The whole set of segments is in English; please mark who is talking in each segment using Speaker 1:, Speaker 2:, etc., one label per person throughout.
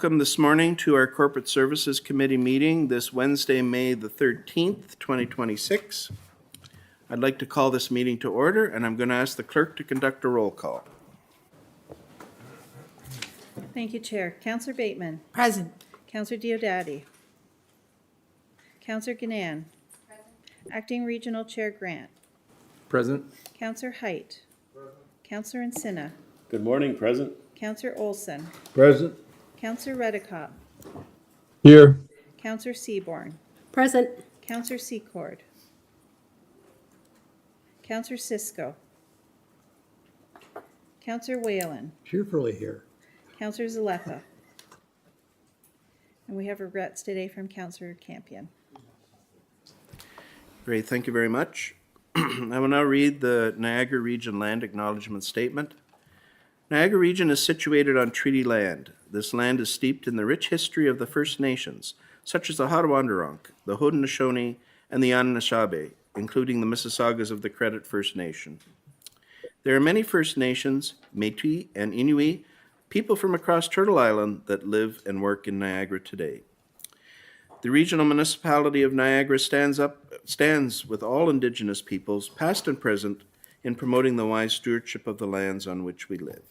Speaker 1: welcome this morning to our Corporate Services Committee meeting this Wednesday, May the 13th, 2026. I'd like to call this meeting to order, and I'm going to ask the clerk to conduct a roll call.
Speaker 2: Thank you, Chair. Councillor Bateman.
Speaker 3: Present.
Speaker 2: Councillor Diodati. Councillor Gannan. Present. Acting Regional Chair Grant.
Speaker 4: Present.
Speaker 2: Councillor Height. Present. Councillor Encina.
Speaker 5: Good morning, present.
Speaker 2: Councillor Olson.
Speaker 4: Present.
Speaker 2: Councillor Redicott.
Speaker 4: Here.
Speaker 2: Councillor Seaborn.
Speaker 3: Present.
Speaker 2: Councillor Secord. Councillor Cisco. Councillor Whalen.
Speaker 4: Cheerfully here.
Speaker 2: Councillor Zalepa. And we have regrets today from Councillor Campion.
Speaker 1: Great, thank you very much. I will now read the Niagara Region Land Acknowledgement Statement. Niagara Region is situated on treaty land. This land is steeped in the rich history of the First Nations, such as the Haudenosaunee, the Haudenosaunee, and the Anishinaabe, including the Mississaugas of the Credit First Nation. There are many First Nations, Métis, and Inuit people from across Turtle Island that live and work in Niagara today. The regional municipality of Niagara stands with all Indigenous peoples, past and present, in promoting the wise stewardship of the lands on which we live.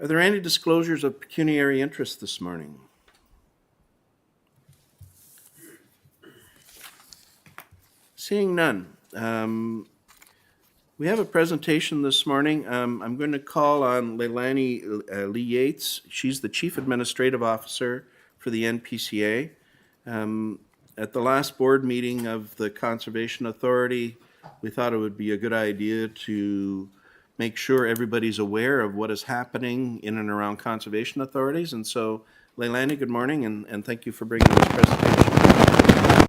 Speaker 1: Are there any disclosures of pecuniary interest this morning? Seeing none. We have a presentation this morning. I'm going to call on Leilani Lee Yates. She's the Chief Administrative Officer for the NPCA. At the last board meeting of the Conservation Authority, we thought it would be a good idea to make sure everybody's aware of what is happening in and around conservation authorities. And so, Leilani, good morning, and thank you for bringing this presentation.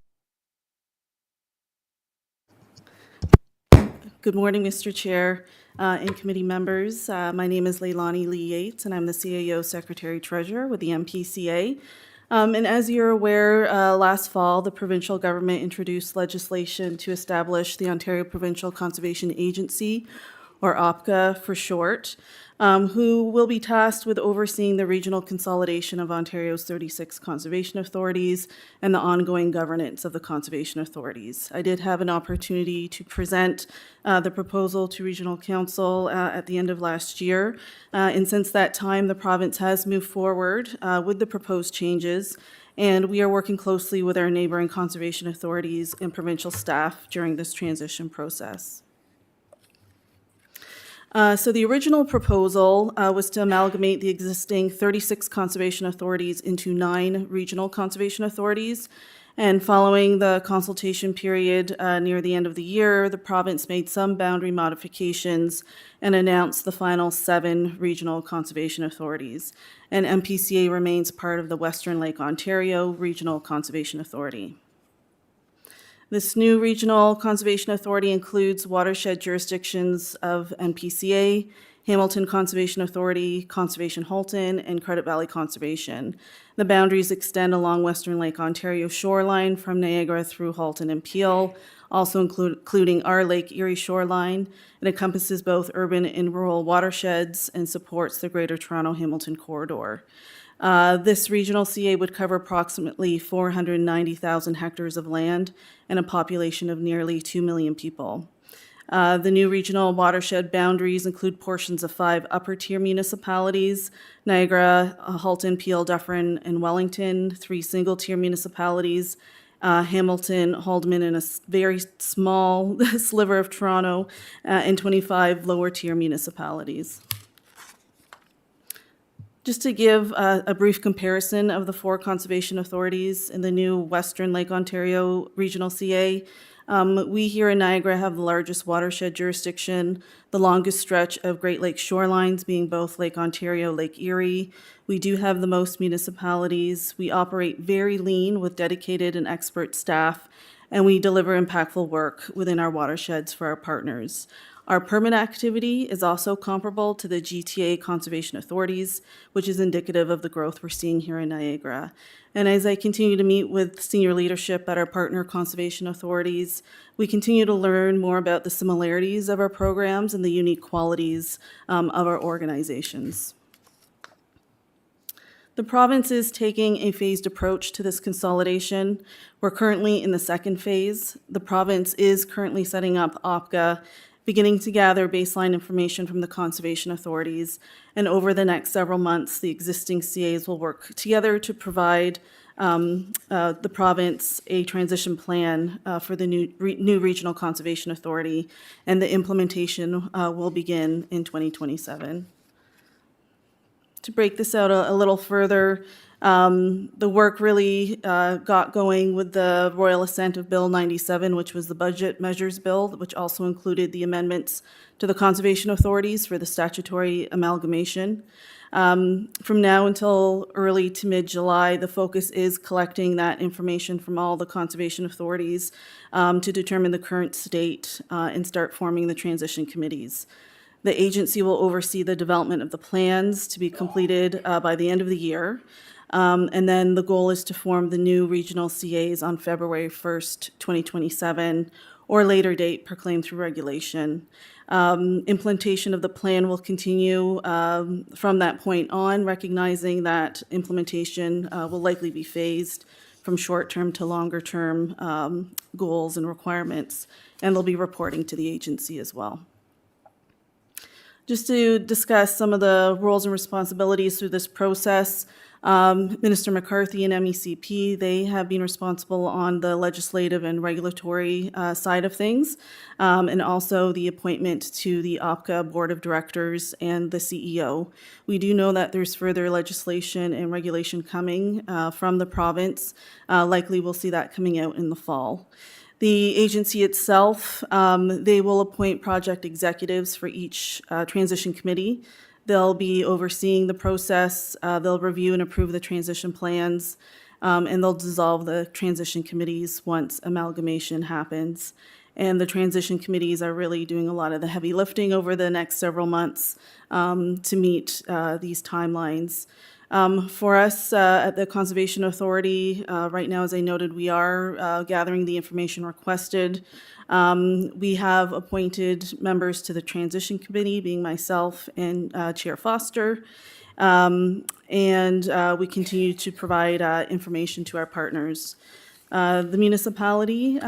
Speaker 6: Good morning, Mr. Chair and committee members. My name is Leilani Lee Yates, and I'm the CAO Secretary Treasurer with the MPCA. And as you're aware, last fall, the provincial government introduced legislation to establish the Ontario Provincial Conservation Agency, or OPCA for short, who will be tasked with overseeing the regional consolidation of Ontario's 36 conservation authorities and the ongoing governance of the conservation authorities. I did have an opportunity to present the proposal to Regional Council at the end of last year, and since that time, the province has moved forward with the proposed changes, and we are working closely with our neighboring conservation authorities and provincial staff during this transition process. So the original proposal was to amalgamate the existing 36 conservation authorities into 9 regional conservation authorities. And following the consultation period near the end of the year, the province made some boundary modifications and announced the final 7 regional conservation authorities. And MPCA remains part of the Western Lake Ontario Regional Conservation Authority. This new regional conservation authority includes watershed jurisdictions of NPCA, Hamilton Conservation Authority, Conservation Halton, and Credit Valley Conservation. The boundaries extend along Western Lake Ontario shoreline from Niagara through Halton and Peel, also including our Lake Erie shoreline. It encompasses both urban and rural watersheds and supports the Greater Toronto-Hamilton corridor. This regional CA would cover approximately 490,000 hectares of land and a population of nearly 2 million people. The new regional watershed boundaries include portions of 5 upper-tier municipalities: Niagara, Halton, Peel, Dufferin, and Wellington; 3 single-tier municipalities: Hamilton, Haldimand, and a very small sliver of Toronto, and 25 lower-tier municipalities. Just to give a brief comparison of the 4 conservation authorities in the new Western Lake Ontario Regional CA, we here in Niagara have the largest watershed jurisdiction, the longest stretch of Great Lakes shorelines being both Lake Ontario, Lake Erie. We do have the most municipalities. We operate very lean with dedicated and expert staff, and we deliver impactful work within our watersheds for our partners. Our permit activity is also comparable to the GTA conservation authorities, which is indicative of the growth we're seeing here in Niagara. And as I continue to meet with senior leadership at our partner conservation authorities, we continue to learn more about the similarities of our programs and the unique qualities of our organizations. The province is taking a phased approach to this consolidation. We're currently in the second phase. The province is currently setting up OPCA, beginning to gather baseline information from the conservation authorities. And over the next several months, the existing CAs will work together to provide the province a transition plan for the new Regional Conservation Authority, and the implementation will begin in 2027. To break this out a little further, the work really got going with the royal assent of Bill 97, which was the budget measures bill, which also included the amendments to the conservation authorities for the statutory amalgamation. From now until early to mid-July, the focus is collecting that information from all the conservation authorities to determine the current state and start forming the transition committees. The agency will oversee the development of the plans to be completed by the end of the year. And then the goal is to form the new regional CAs on February 1st, 2027, or later date proclaimed through regulation. Implementation of the plan will continue from that point on, recognizing that implementation will likely be phased from short-term to longer-term goals and requirements, and they'll be reporting to the agency as well. Just to discuss some of the roles and responsibilities through this process, Minister McCarthy and MECP, they have been responsible on the legislative and regulatory side of things, and also the appointment to the OPCA Board of Directors and the CEO. We do know that there's further legislation and regulation coming from the province. Likely we'll see that coming out in the fall. The agency itself, they will appoint project executives for each transition committee. They'll be overseeing the process, they'll review and approve the transition plans, and they'll dissolve the transition committees once amalgamation happens. And the transition committees are really doing a lot of the heavy lifting over the next several months to meet these timelines. For us at the Conservation Authority, right now, as I noted, we are gathering the information requested. We have appointed members to the Transition Committee, being myself and Chair Foster. And we continue to provide information to our partners. The municipality,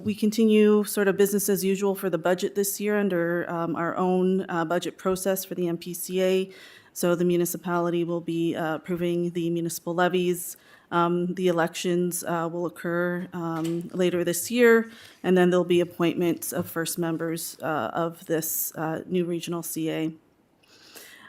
Speaker 6: we continue sort of business as usual for the budget this year under our own budget process for the MPCA. So the municipality will be approving the municipal levies. The elections will occur later this year, and then there'll be appointments of first members of this new regional CA.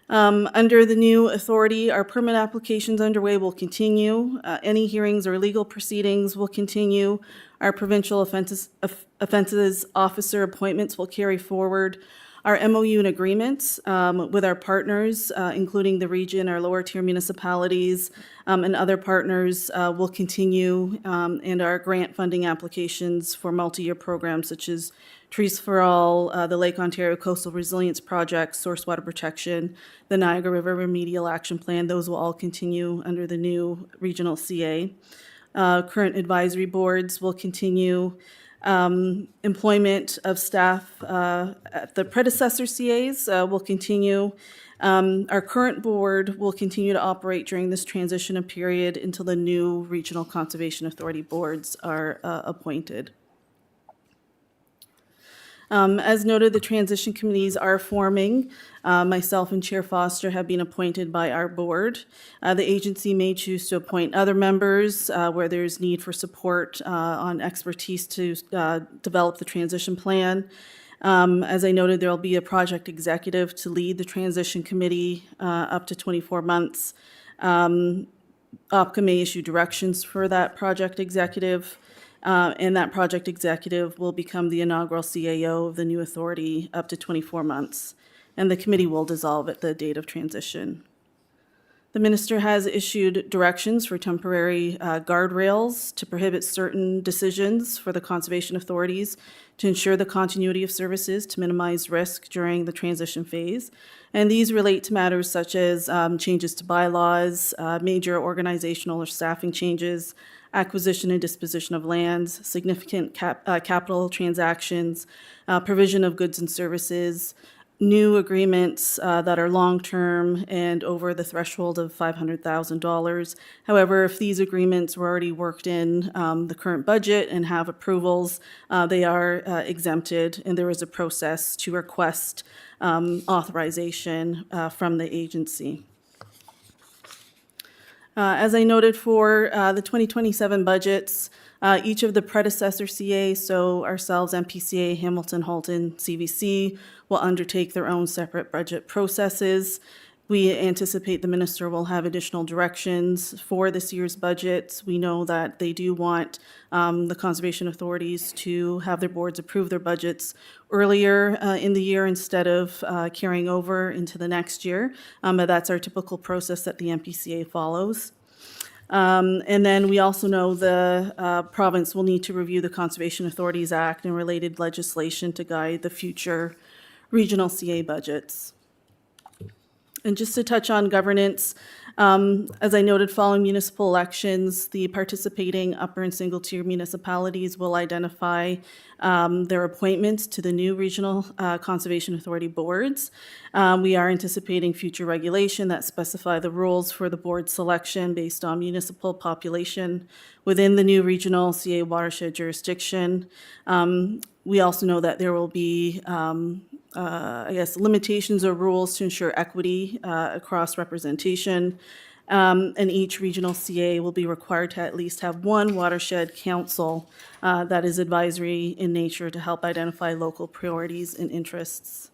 Speaker 6: Under the new authority, our permit applications underway will continue. Any hearings or legal proceedings will continue. Our provincial offenses officer appointments will carry forward. Our MOU and agreements with our partners, including the region, our lower tier municipalities, and other partners will continue, and our grant funding applications for multi-year programs such as Trees for All, the Lake Ontario Coastal Resilience Project, Source Water Protection, the Niagara River Remedial Action Plan, those will all continue under the new regional CA. Current advisory boards will continue. Employment of staff at the predecessor CAs will continue. Our current board will continue to operate during this transition period until the new Regional Conservation Authority boards are appointed. As noted, the transition committees are forming. Myself and Chair Foster have been appointed by our board. The agency may choose to appoint other members where there's need for support on expertise to develop the transition plan. As I noted, there will be a project executive to lead the transition committee up to 24 months. OPCA may issue directions for that project executive. And that project executive will become the inaugural CAO of the new authority up to 24 months. And the committee will dissolve at the date of transition. The minister has issued directions for temporary guardrails to prohibit certain decisions for the conservation authorities to ensure the continuity of services to minimize risk during the transition phase. And these relate to matters such as changes to bylaws, major organizational or staffing changes, acquisition and disposition of lands, significant capital transactions, provision of goods and services, new agreements that are long-term and over the threshold of $500,000. However, if these agreements were already worked in the current budget and have approvals, they are exempted, and there is a process to request authorization from the agency. As I noted for the 2027 budgets, each of the predecessor CA, so ourselves, MPCA, Hamilton, Halton, CVC, will undertake their own separate budget processes. We anticipate the minister will have additional directions for this year's budgets. We know that they do want the conservation authorities to have their boards approve their budgets earlier in the year instead of carrying over into the next year. But that's our typical process that the MPCA follows. And then we also know the province will need to review the Conservation Authorities Act and related legislation to guide the future regional CA budgets. And just to touch on governance, as I noted, following municipal elections, the participating upper and single-tier municipalities will identify their appointments to the new regional conservation authority boards. We are anticipating future regulation that specify the rules for the board selection based on municipal population within the new regional CA watershed jurisdiction. We also know that there will be limitations or rules to ensure equity across representation. And each regional CA will be required to at least have one watershed council that is advisory in nature to help identify local priorities and interests.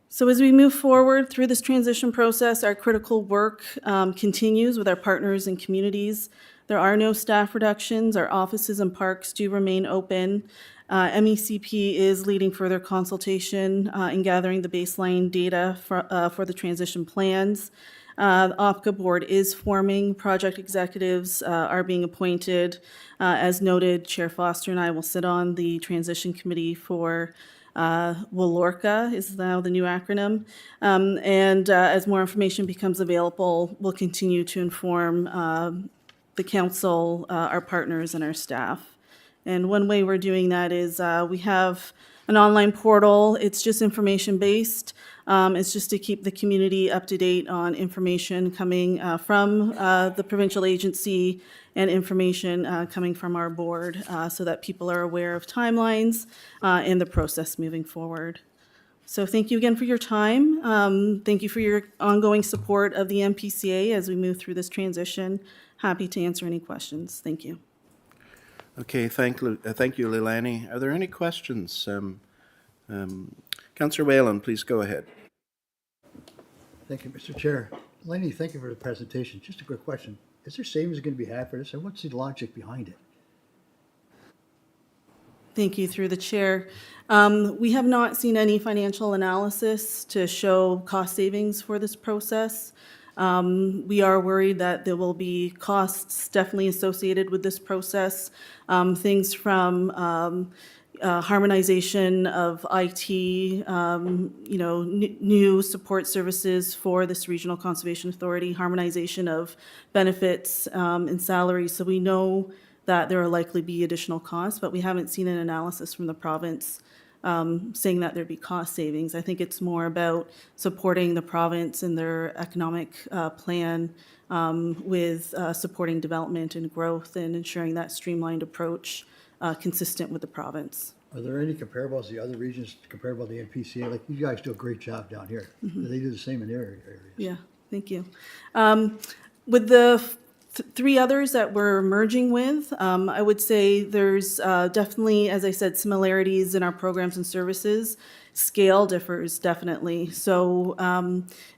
Speaker 6: So as we move forward through this transition process, our critical work continues with our partners and communities. There are no staff reductions. Our offices and parks do remain open. MECP is leading further consultation in gathering the baseline data for the transition plans. The OPCA board is forming. Project executives are being appointed. As noted, Chair Foster and I will sit on the transition committee for WLORCA is now the new acronym. As more information becomes available, we'll continue to inform the council, our partners, and our staff. And one way we're doing that is we have an online portal. It's just information-based. It's just to keep the community up to date on information coming from the provincial agency and information coming from our board so that people are aware of timelines and the process moving forward. So thank you again for your time. Thank you for your ongoing support of the MPCA as we move through this transition. Happy to answer any questions. Thank you.
Speaker 1: Okay, thank you, Leilani. Are there any questions? Councillor Whalen, please go ahead.
Speaker 3: Thank you, Mr. Chair. Lenny, thank you for the presentation. Just a quick question. Is there savings going to be had for this, and what's the logic behind it?
Speaker 6: Thank you, through the chair. We have not seen any financial analysis to show cost savings for this process. We are worried that there will be costs definitely associated with this process. Things from harmonization of IT, new support services for this regional conservation authority, harmonization of benefits and salaries. So we know that there will likely be additional costs, but we haven't seen an analysis from the province saying that there'd be cost savings. I think it's more about supporting the province and their economic plan with supporting development and growth and ensuring that streamlined approach consistent with the province.
Speaker 3: Are there any comparables, the other regions comparable to the NPCA? Like, you guys do a great job down here.
Speaker 6: Mm-hmm.
Speaker 3: Do they do the same in their areas?
Speaker 6: Yeah, thank you. With the three others that we're merging with, I would say there's definitely, as I said, similarities in our programs and services. Scale differs definitely. So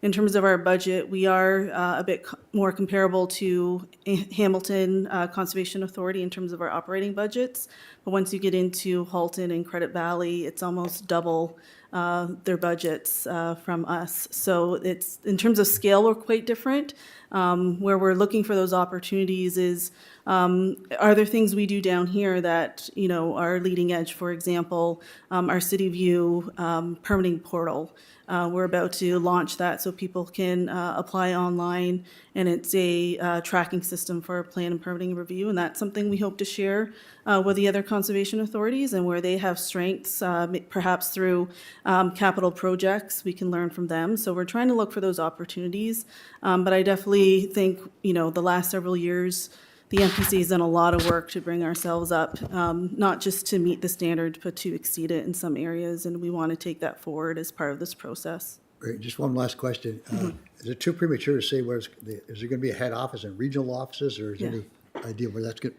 Speaker 6: in terms of our budget, we are a bit more comparable to Hamilton Conservation Authority in terms of our operating budgets. But once you get into Halton and Credit Valley, it's almost double their budgets from us. So it's, in terms of scale, we're quite different. Where we're looking for those opportunities is Are there things we do down here that, you know, are leading edge? For example, our City View permitting portal. We're about to launch that so people can apply online, and it's a tracking system for plan and permitting review, and that's something we hope to share with the other conservation authorities, and where they have strengths, perhaps through capital projects, we can learn from them. So we're trying to look for those opportunities, but I definitely think, you know, the last several years, the MPC has done a lot of work to bring ourselves up, not just to meet the standard, but to exceed it in some areas, and we want to take that forward as part of this process.
Speaker 3: Great, just one last question. Is it too premature to say is there going to be a head office and regional offices, or is there any idea where that's going?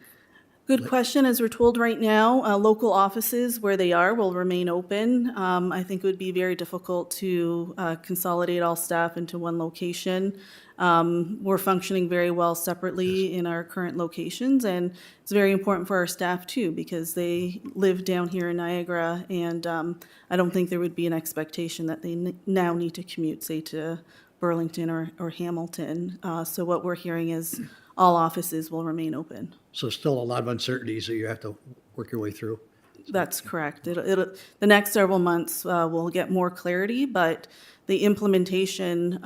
Speaker 6: Good question. As we're told right now, local offices where they are will remain open. I think it would be very difficult to consolidate all staff into one location. We're functioning very well separately in our current locations, and it's very important for our staff too, because they live down here in Niagara, and I don't think there would be an expectation that they now need to commute, say, to Burlington or Hamilton. So what we're hearing is all offices will remain open.
Speaker 3: So still a lot of uncertainties that you have to work your way through.
Speaker 6: That's correct. The next several months we'll get more clarity, but the implementation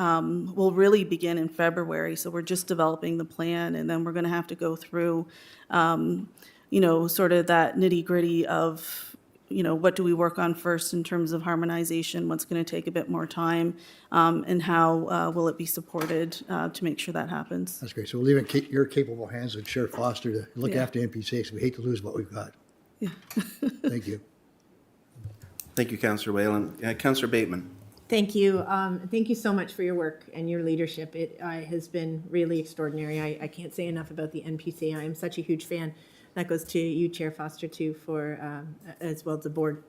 Speaker 6: will really begin in February. So we're just developing the plan, and then we're going to have to go through, you know, sort of that nitty gritty of, you know, what do we work on first in terms of harmonization, what's going to take a bit more time, and how will it be supported to make sure that happens.
Speaker 3: That's great. So we'll leave it in your capable hands with Sheriff Foster to look
Speaker 6: Yeah.
Speaker 3: after NPCA, because we hate to lose what we've got. Yeah. Thank you.
Speaker 1: Thank you, Councillor Whalen. Councillor Bateman.
Speaker 5: Thank you. Thank you so much for your work and your leadership. It has been really extraordinary. I can't say enough about the NPC. I am such a huge fan. That goes to you, Chair Foster, too, for as well as the board.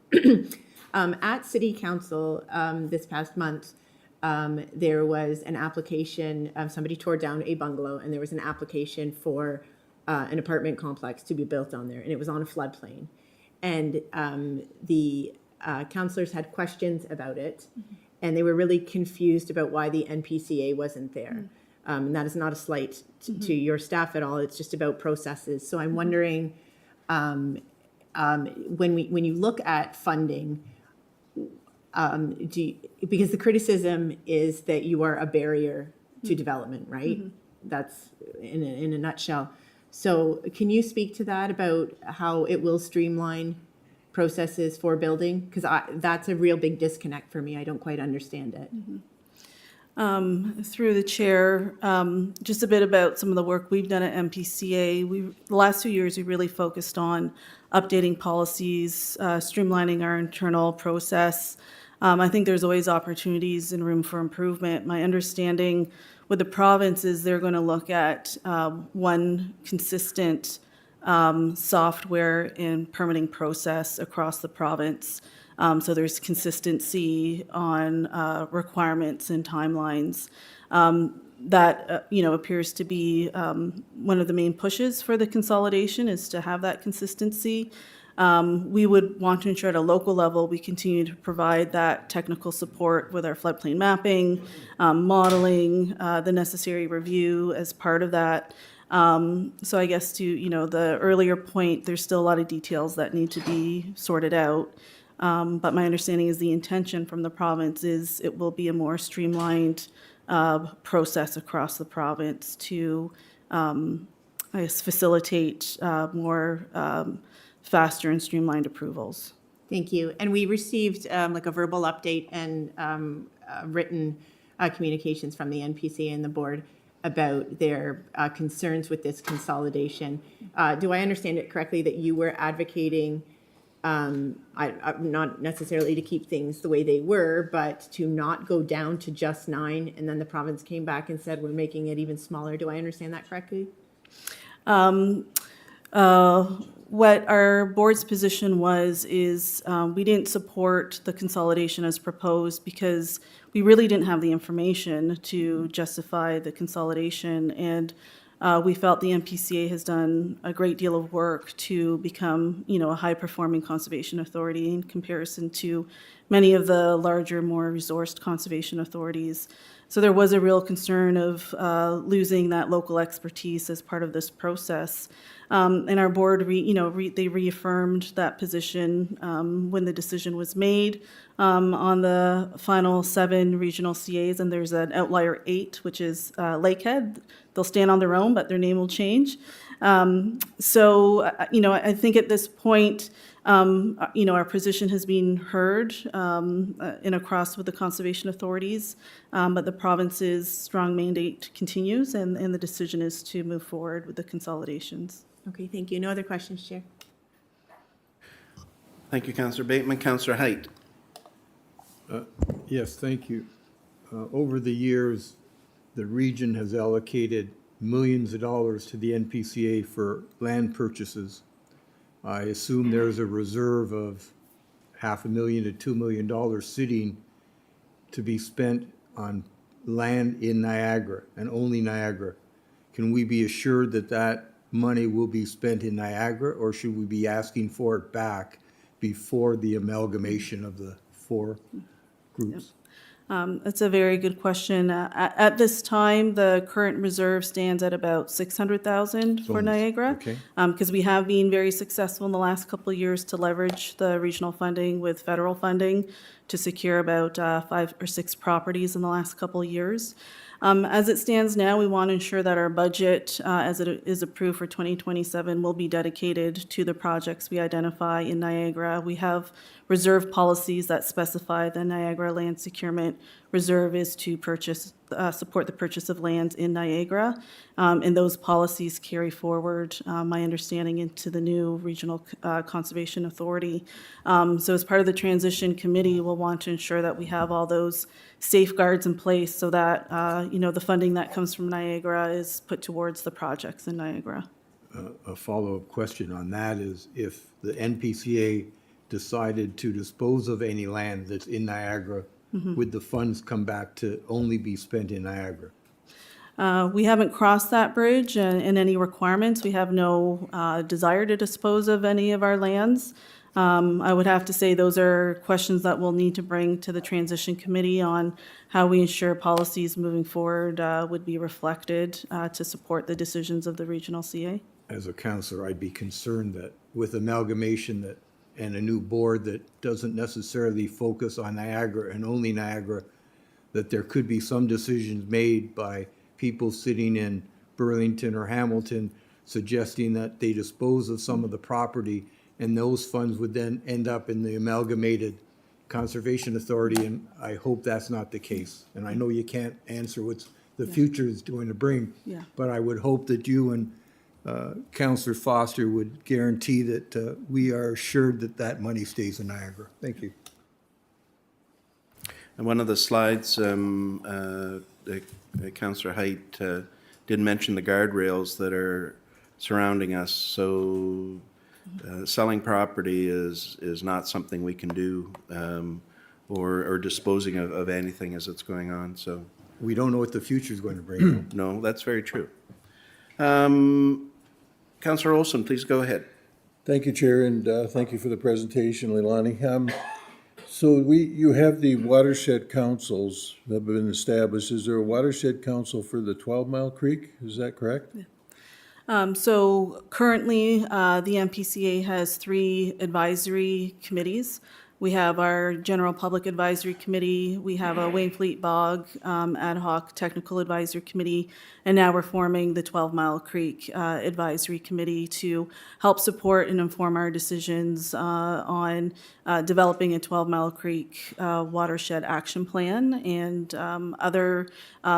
Speaker 5: At City Council this past month, there was an application. Somebody tore down a bungalow, and there was an application for an apartment complex to be built on there, and it was on a floodplain. And the councillors had questions about it, and they were really confused about why the NPCA wasn't there. And that is not a slight to your staff at all. It's just about processes. So I'm wondering, when you look at funding, because the criticism is that you are a barrier to development, right? That's in a nutshell. So can you speak to that about how it will streamline processes for building? Because that's a real big disconnect for me. I don't quite understand it.
Speaker 6: Through the chair, just a bit about some of the work we've done at MPCA. The last 2 years, we really focused on updating policies, streamlining our internal process. I think there's always opportunities and room for improvement. My understanding with the province is they're going to look at one consistent software and permitting process across the province. So there's consistency on requirements and timelines. That appears to be one of the main pushes for the consolidation, is to have that consistency. We would want to ensure at a local level we continue to provide that technical support with our floodplain mapping, modeling, the necessary review as part of that. So I guess to the earlier point, there's still a lot of details that need to be sorted out. But my understanding is the intention from the province is it will be a more streamlined process across the province to, facilitate more faster and streamlined approvals.
Speaker 5: Thank you. And we received like a verbal update and written communications from the NPCA and the board about their concerns with this consolidation. Do I understand it correctly that you were advocating not necessarily to keep things the way they were, but to not go down to just 9, and then the province came back and said we're making it even smaller? Do I understand that correctly?
Speaker 6: What our board's position is we didn't support the consolidation as proposed because we really didn't have the information to justify the consolidation. And we felt the MPCA has done a great deal of work to become, a high-performing conservation authority in comparison to many of the larger, more resourced conservation authorities. So there was a real concern of losing that local expertise as part of this process. And our board, they reaffirmed that position when the decision was made on the final 7 regional CAs, and there's an outlier 8, which is Lakehead. They'll stand on their own, but their name will change. I think at this point, our position has been heard in across with the conservation authorities, but the province's strong mandate continues, and the decision is to move forward with the consolidations.
Speaker 5: Okay, thank you. No other questions, Chair.
Speaker 1: Thank you, Councillor Bateman. Councillor Height.
Speaker 7: Yes, thank you. Over the years, the region has allocated millions of dollars to the NPCA for land purchases. I assume there's a reserve of $500,000 to $2 million sitting to be spent on land in Niagara and only Niagara. Can we be assured that that money will be spent in Niagara, or should we be asking for it back before the amalgamation of the 4 groups?
Speaker 6: That's a very good question. At this time, the current reserve stands at about $600,000 for Niagara.
Speaker 7: Okay.
Speaker 6: Because we have been very successful in the last couple of years to leverage the regional funding with federal funding to secure about 5 or 6 properties in the last couple of years. As it stands now, we want to ensure that our budget, as it is approved for 2027, will be dedicated to the projects we identify in Niagara. We have reserve policies that specify the Niagara Land Securement Reserve is to support the purchase of lands in Niagara, and those policies carry forward, my understanding, into the new Regional Conservation Authority. So as part of the transition committee, we'll want to ensure that we have all those safeguards in place so that, the funding that comes from Niagara is put towards the projects in Niagara.
Speaker 7: A follow-up question on that is, if the NPCA decided to dispose of any land that's in Niagara, would the funds come back to only be spent in Niagara?
Speaker 6: We haven't crossed that bridge in any requirements. We have no desire to dispose of any of our lands. I would have to say those are questions that we'll need to bring to the transition committee on how we ensure policies moving forward would be reflected to support the decisions of the regional CA.
Speaker 7: As a councillor, I'd be concerned that with amalgamation and a new board that doesn't necessarily focus on Niagara and only Niagara, that there could be some decisions made by people sitting in Burlington or Hamilton suggesting that they dispose of some of the property, and those funds would then end up in the amalgamated conservation authority, and I hope that's not the case. And I know you can't answer what the future is going to bring,
Speaker 6: Yeah.
Speaker 7: but I would hope that you and Councillor Foster would guarantee that we are assured that that money stays in Niagara. Thank you.
Speaker 1: And one of the slides, Councillor Height did mention the guardrails that are surrounding us. So selling property is not something we can do, or disposing of anything as it's going on. So
Speaker 7: We don't know what the future is going to bring.
Speaker 1: no, that's very true. Councillor Olson, please go ahead.
Speaker 8: Thank you, Chair, and thank you for the presentation, Leilani. So you have the watershed councils that have been established. Is there a watershed council for the 12 Mile Creek? Is that correct?
Speaker 6: So currently, the MPCA has 3 advisory committees. We have our General Public Advisory Committee, we have a Wainfleet Bog Ad Hoc Technical Advisory Committee, and now we're forming the 12 Mile Creek Advisory Committee to help support and inform our decisions on developing a 12 Mile Creek watershed action plan and other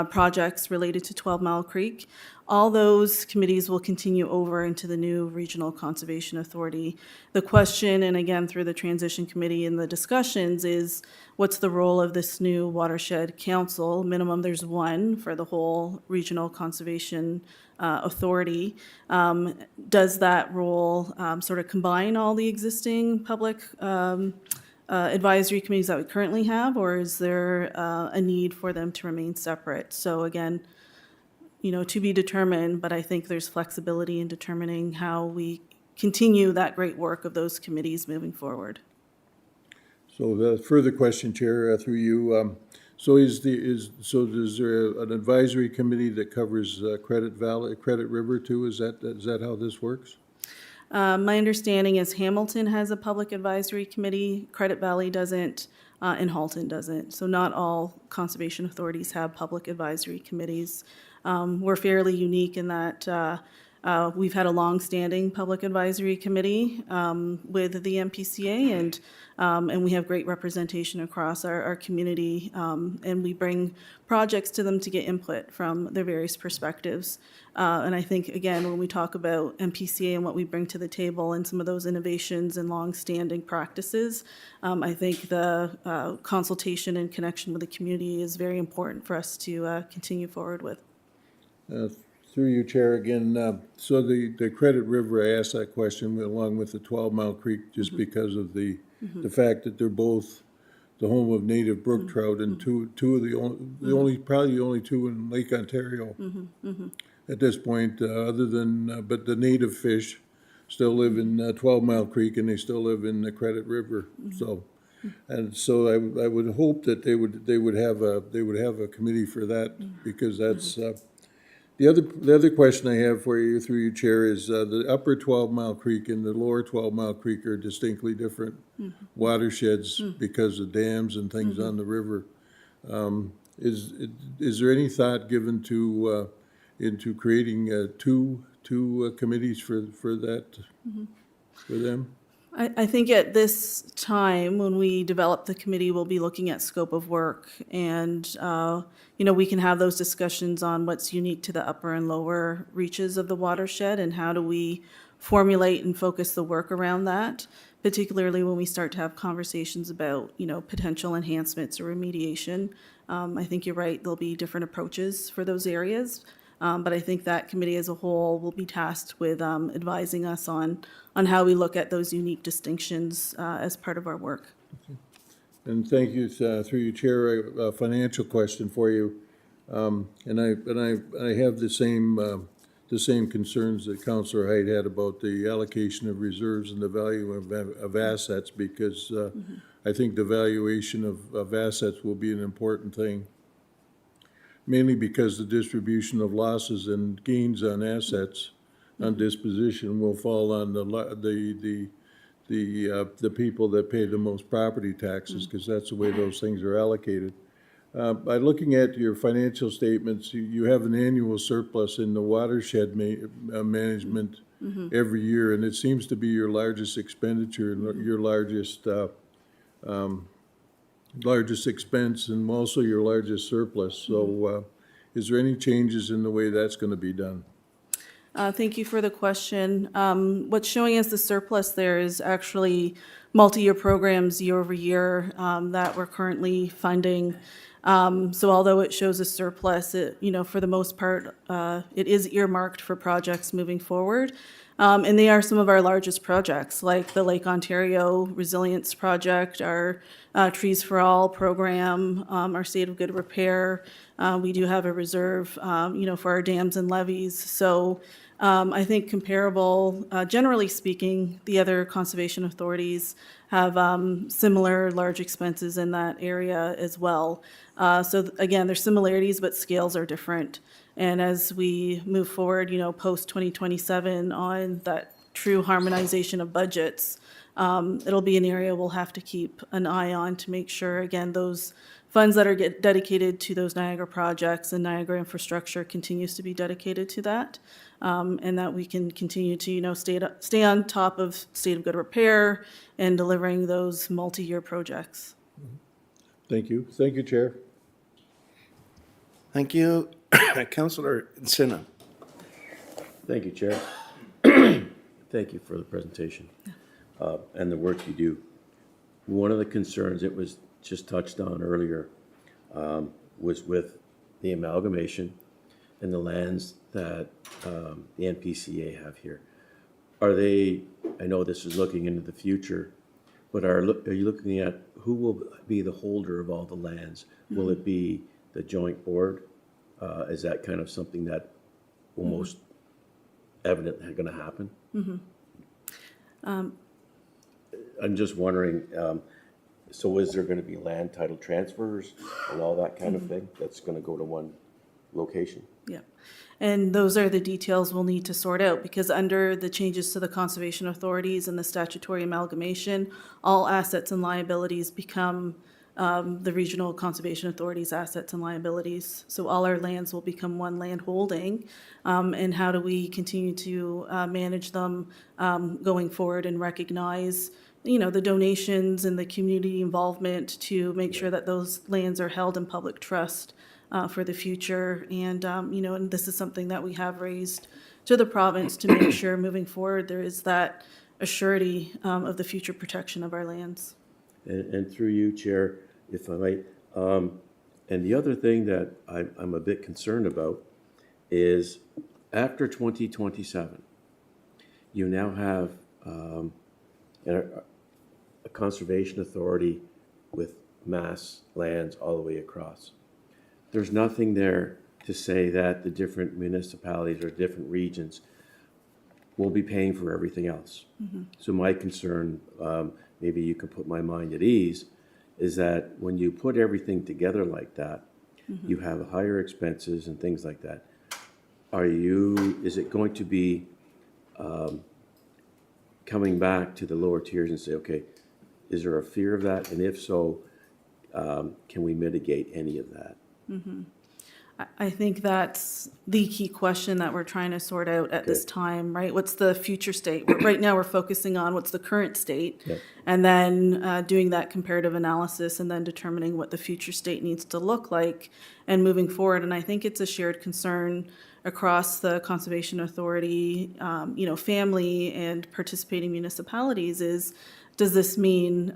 Speaker 6: projects related to 12 Mile Creek. All those committees will continue over into the new Regional Conservation Authority. The question, and again through the Transition Committee and the discussions, is what's the role of this new Watershed Council? Minimum, there's 1 for the whole Regional Conservation Authority. Does that role sort of combine all the existing public advisory committees that we currently have, or is there a need for them to remain separate? So again, to be determined, but I think there's flexibility in determining how we continue that great work of those committees moving forward.
Speaker 8: So the further question, Chair, through you, so is there an advisory committee that covers Credit Valley, Credit River too? Is that how this works?
Speaker 6: My understanding is Hamilton has a public advisory committee, Credit Valley doesn't, and Halton doesn't. So not all conservation authorities have public advisory committees. We're fairly unique in that we've had a long-standing public advisory committee with the MPCA, and we have great representation across our community, and we bring projects to them to get input from their various perspectives. And I think, again, when we talk about MPCA and what we bring to the table and some of those innovations and long-standing practices, I think the consultation and connection with the community is very important for us to continue forward with.
Speaker 8: Through you, Chair, again, so the Credit River, I asked that question along with the 12 Mile Creek just because of the fact that they're both the home of native brook trout and two of probably the only two in Lake Ontario at this point, other than, but the native fish still live in 12 Mile Creek and they still live in the Credit River. So, and so I would hope that they would have a committee for that because that's, the other question I have for you through you, Chair, is the upper 12 Mile Creek and the lower 12 Mile Creek are distinctly different watersheds because of dams and things on the river. Is there any thought given to into creating two committees for that for them?
Speaker 6: I think at this time, when we develop the committee, we'll be looking at scope of work, and we can have those discussions on what's unique to the upper and lower reaches of the watershed, and how do we formulate and focus the work around that, particularly when we start to have conversations about potential enhancements or remediation. I think you're right, there'll be different approaches for those areas. But I think that committee as a whole will be tasked with advising us on how we look at those unique distinctions as part of our work.
Speaker 8: And thank you, through you, Chair, a financial question for you. And I have the same concerns that Councillor Hyde had about the allocation of reserves and the value of assets, because I think the valuation of assets will be an important thing. Mainly because the distribution of losses and gains on assets on disposition will fall on the people that pay the most property taxes, because that's the way those things are allocated. By looking at your financial statements, you have an annual surplus in the watershed management every year, and it seems to be your largest expenditure and your largest expense and also your largest surplus. So is there any changes in the way that's going to be done?
Speaker 6: Thank you for the question. What's showing as the surplus there is actually multi-year programs year over year that we're currently funding. So although it shows a surplus, for the most part, it is earmarked for projects moving forward. And they are some of our largest projects, like the Lake Ontario Resilience Project, our Trees for All program, our State of Good Repair. We do have a reserve, for our dams and levees. So I think comparable, generally speaking, the other conservation authorities have similar large expenses in that area as well. So again, there's similarities, but scales are different. And as we move forward, post 2027 on that true harmonization of budgets, it'll be an area we'll have to keep an eye on to make sure, again, those funds that are dedicated to those Niagara projects and Niagara infrastructure continues to be dedicated to that, and that we can continue to, stay on top of State of Good Repair and delivering those multi-year projects.
Speaker 8: Thank you. Thank you, Chair.
Speaker 1: Thank you. Councillor Sinha.
Speaker 9: Thank you, Chair. Thank you for the presentation and the work you do. One of the concerns that was just touched on earlier was with the amalgamation and the lands that the NPCA have here. Are they, I know this is looking into the future, but are you looking at who will be the holder of all the lands? Will it be the joint board? Is that kind of something that almost evident going to happen. I'm just wondering, so is there going to be land title transfers and all that kind of thing that's going to go to one location?
Speaker 6: Yeah. And those are the details we'll need to sort out, because under the changes to the conservation authorities and the statutory amalgamation, all assets and liabilities become the regional conservation authorities' assets and liabilities. So all our lands will become one land holding. And how do we continue to manage them going forward and recognize, you know, the donations and the community involvement to make sure that those lands are held in public trust for the future. And, you know, and this is something that we have raised to the province to make sure moving forward there is that assurity of the future protection of our lands.
Speaker 9: And through you, Chair, if I might, and the other thing that I'm a bit concerned about is after 2027, you now have a conservation authority with mass lands all the way across. There's nothing there to say that the different municipalities or different regions will be paying for everything else. So my concern, maybe you can put my mind at ease, is that when you put everything together like that, you have higher expenses and things like that. Is it going to be coming back to the lower tiers and say, okay, is there a fear of that? And if so, can we mitigate any of that?
Speaker 6: I think that's the key question that we're trying to sort out at this time, right? What's the future state? Right now, we're focusing on what's the current state,
Speaker 9: Yep.
Speaker 6: and then doing that comparative analysis, and then determining what the future state needs to look like and moving forward. And I think it's a shared concern across the Conservation Authority, you know, family and participating municipalities is, does this mean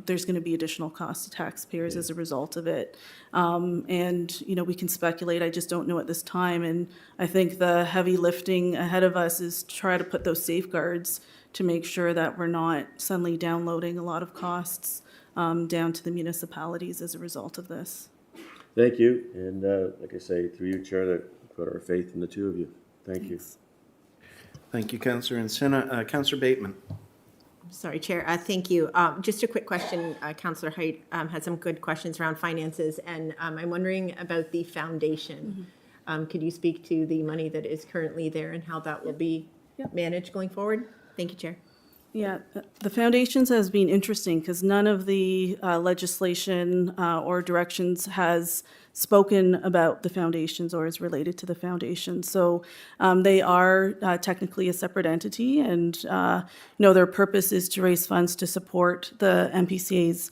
Speaker 6: there's going to be additional costs to taxpayers as a result of it? And, you know, we can speculate. I just don't know at this time. And I think the heavy lifting ahead of us is try to put those safeguards to make sure that we're not suddenly downloading a lot of costs down to the municipalities as a result of this.
Speaker 9: Thank you. And like I say, through you, Chair, that put our faith in the two of you. Thank you.
Speaker 1: Thank you, Councillor Encina. Councillor Bateman.
Speaker 5: Sorry, Chair. Thank you. Just a quick question. Councillor Height had some good questions around finances, and I'm wondering about the foundation. Could you speak to the money that is currently there and how that will be managed going forward? Thank you, Chair.
Speaker 6: Yeah, the foundations has been interesting because none of the legislation or directions has spoken about the foundations or is related to the foundations. So they are technically a separate entity, and you know, their purpose is to raise funds to support the MPCA's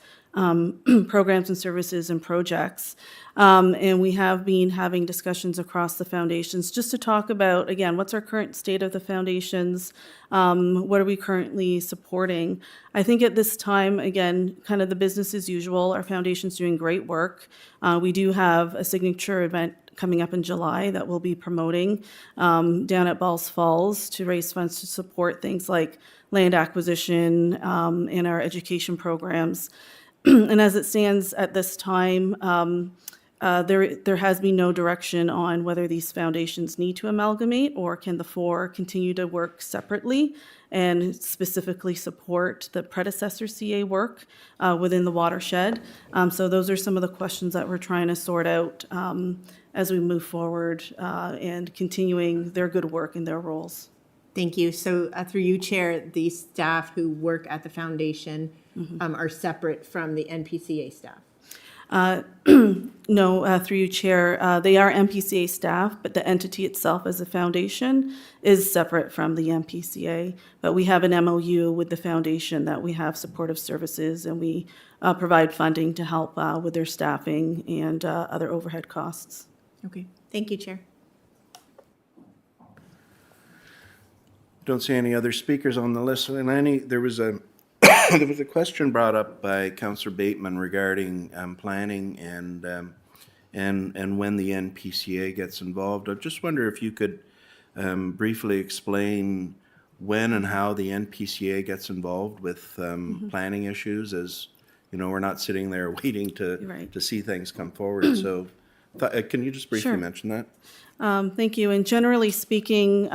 Speaker 6: programs and services and projects. And we have been having discussions across the foundations just to talk about, again, what's our current state of the foundations? What are we currently supporting? I think at this time, again, kind of the business as usual. Our foundation's doing great work. We do have a signature event coming up in July that we'll be promoting down at Balls Falls to raise funds to support things like land acquisition and our education programs. And as it stands at this time, there has been no direction on whether these foundations need to amalgamate or can the four continue to work separately and specifically support the predecessor CA work within the watershed. So those are some of the questions that we're trying to sort out as we move forward and continuing their good work in their roles.
Speaker 5: Thank you. So through you, Chair, the staff who work at the foundation are separate from the NPCA staff?
Speaker 6: No, through you, Chair, they are MPCA staff, but the entity itself as a foundation is separate from the MPCA. But we have an MOU with the foundation that we have supportive services, and we provide funding to help with their staffing and other overhead costs.
Speaker 5: Okay. Thank you, Chair.
Speaker 1: Don't see any other speakers on the list. And there was a there was a question brought up by Councillor Bateman regarding planning and when the NPCA gets involved. I just wonder if you could briefly explain when and how the NPCA gets involved with planning issues. As you know, we're not sitting there waiting to
Speaker 6: Right.
Speaker 1: see things come forward. So Can you just briefly
Speaker 6: Sure.
Speaker 1: mention that?
Speaker 6: Thank you. And generally speaking,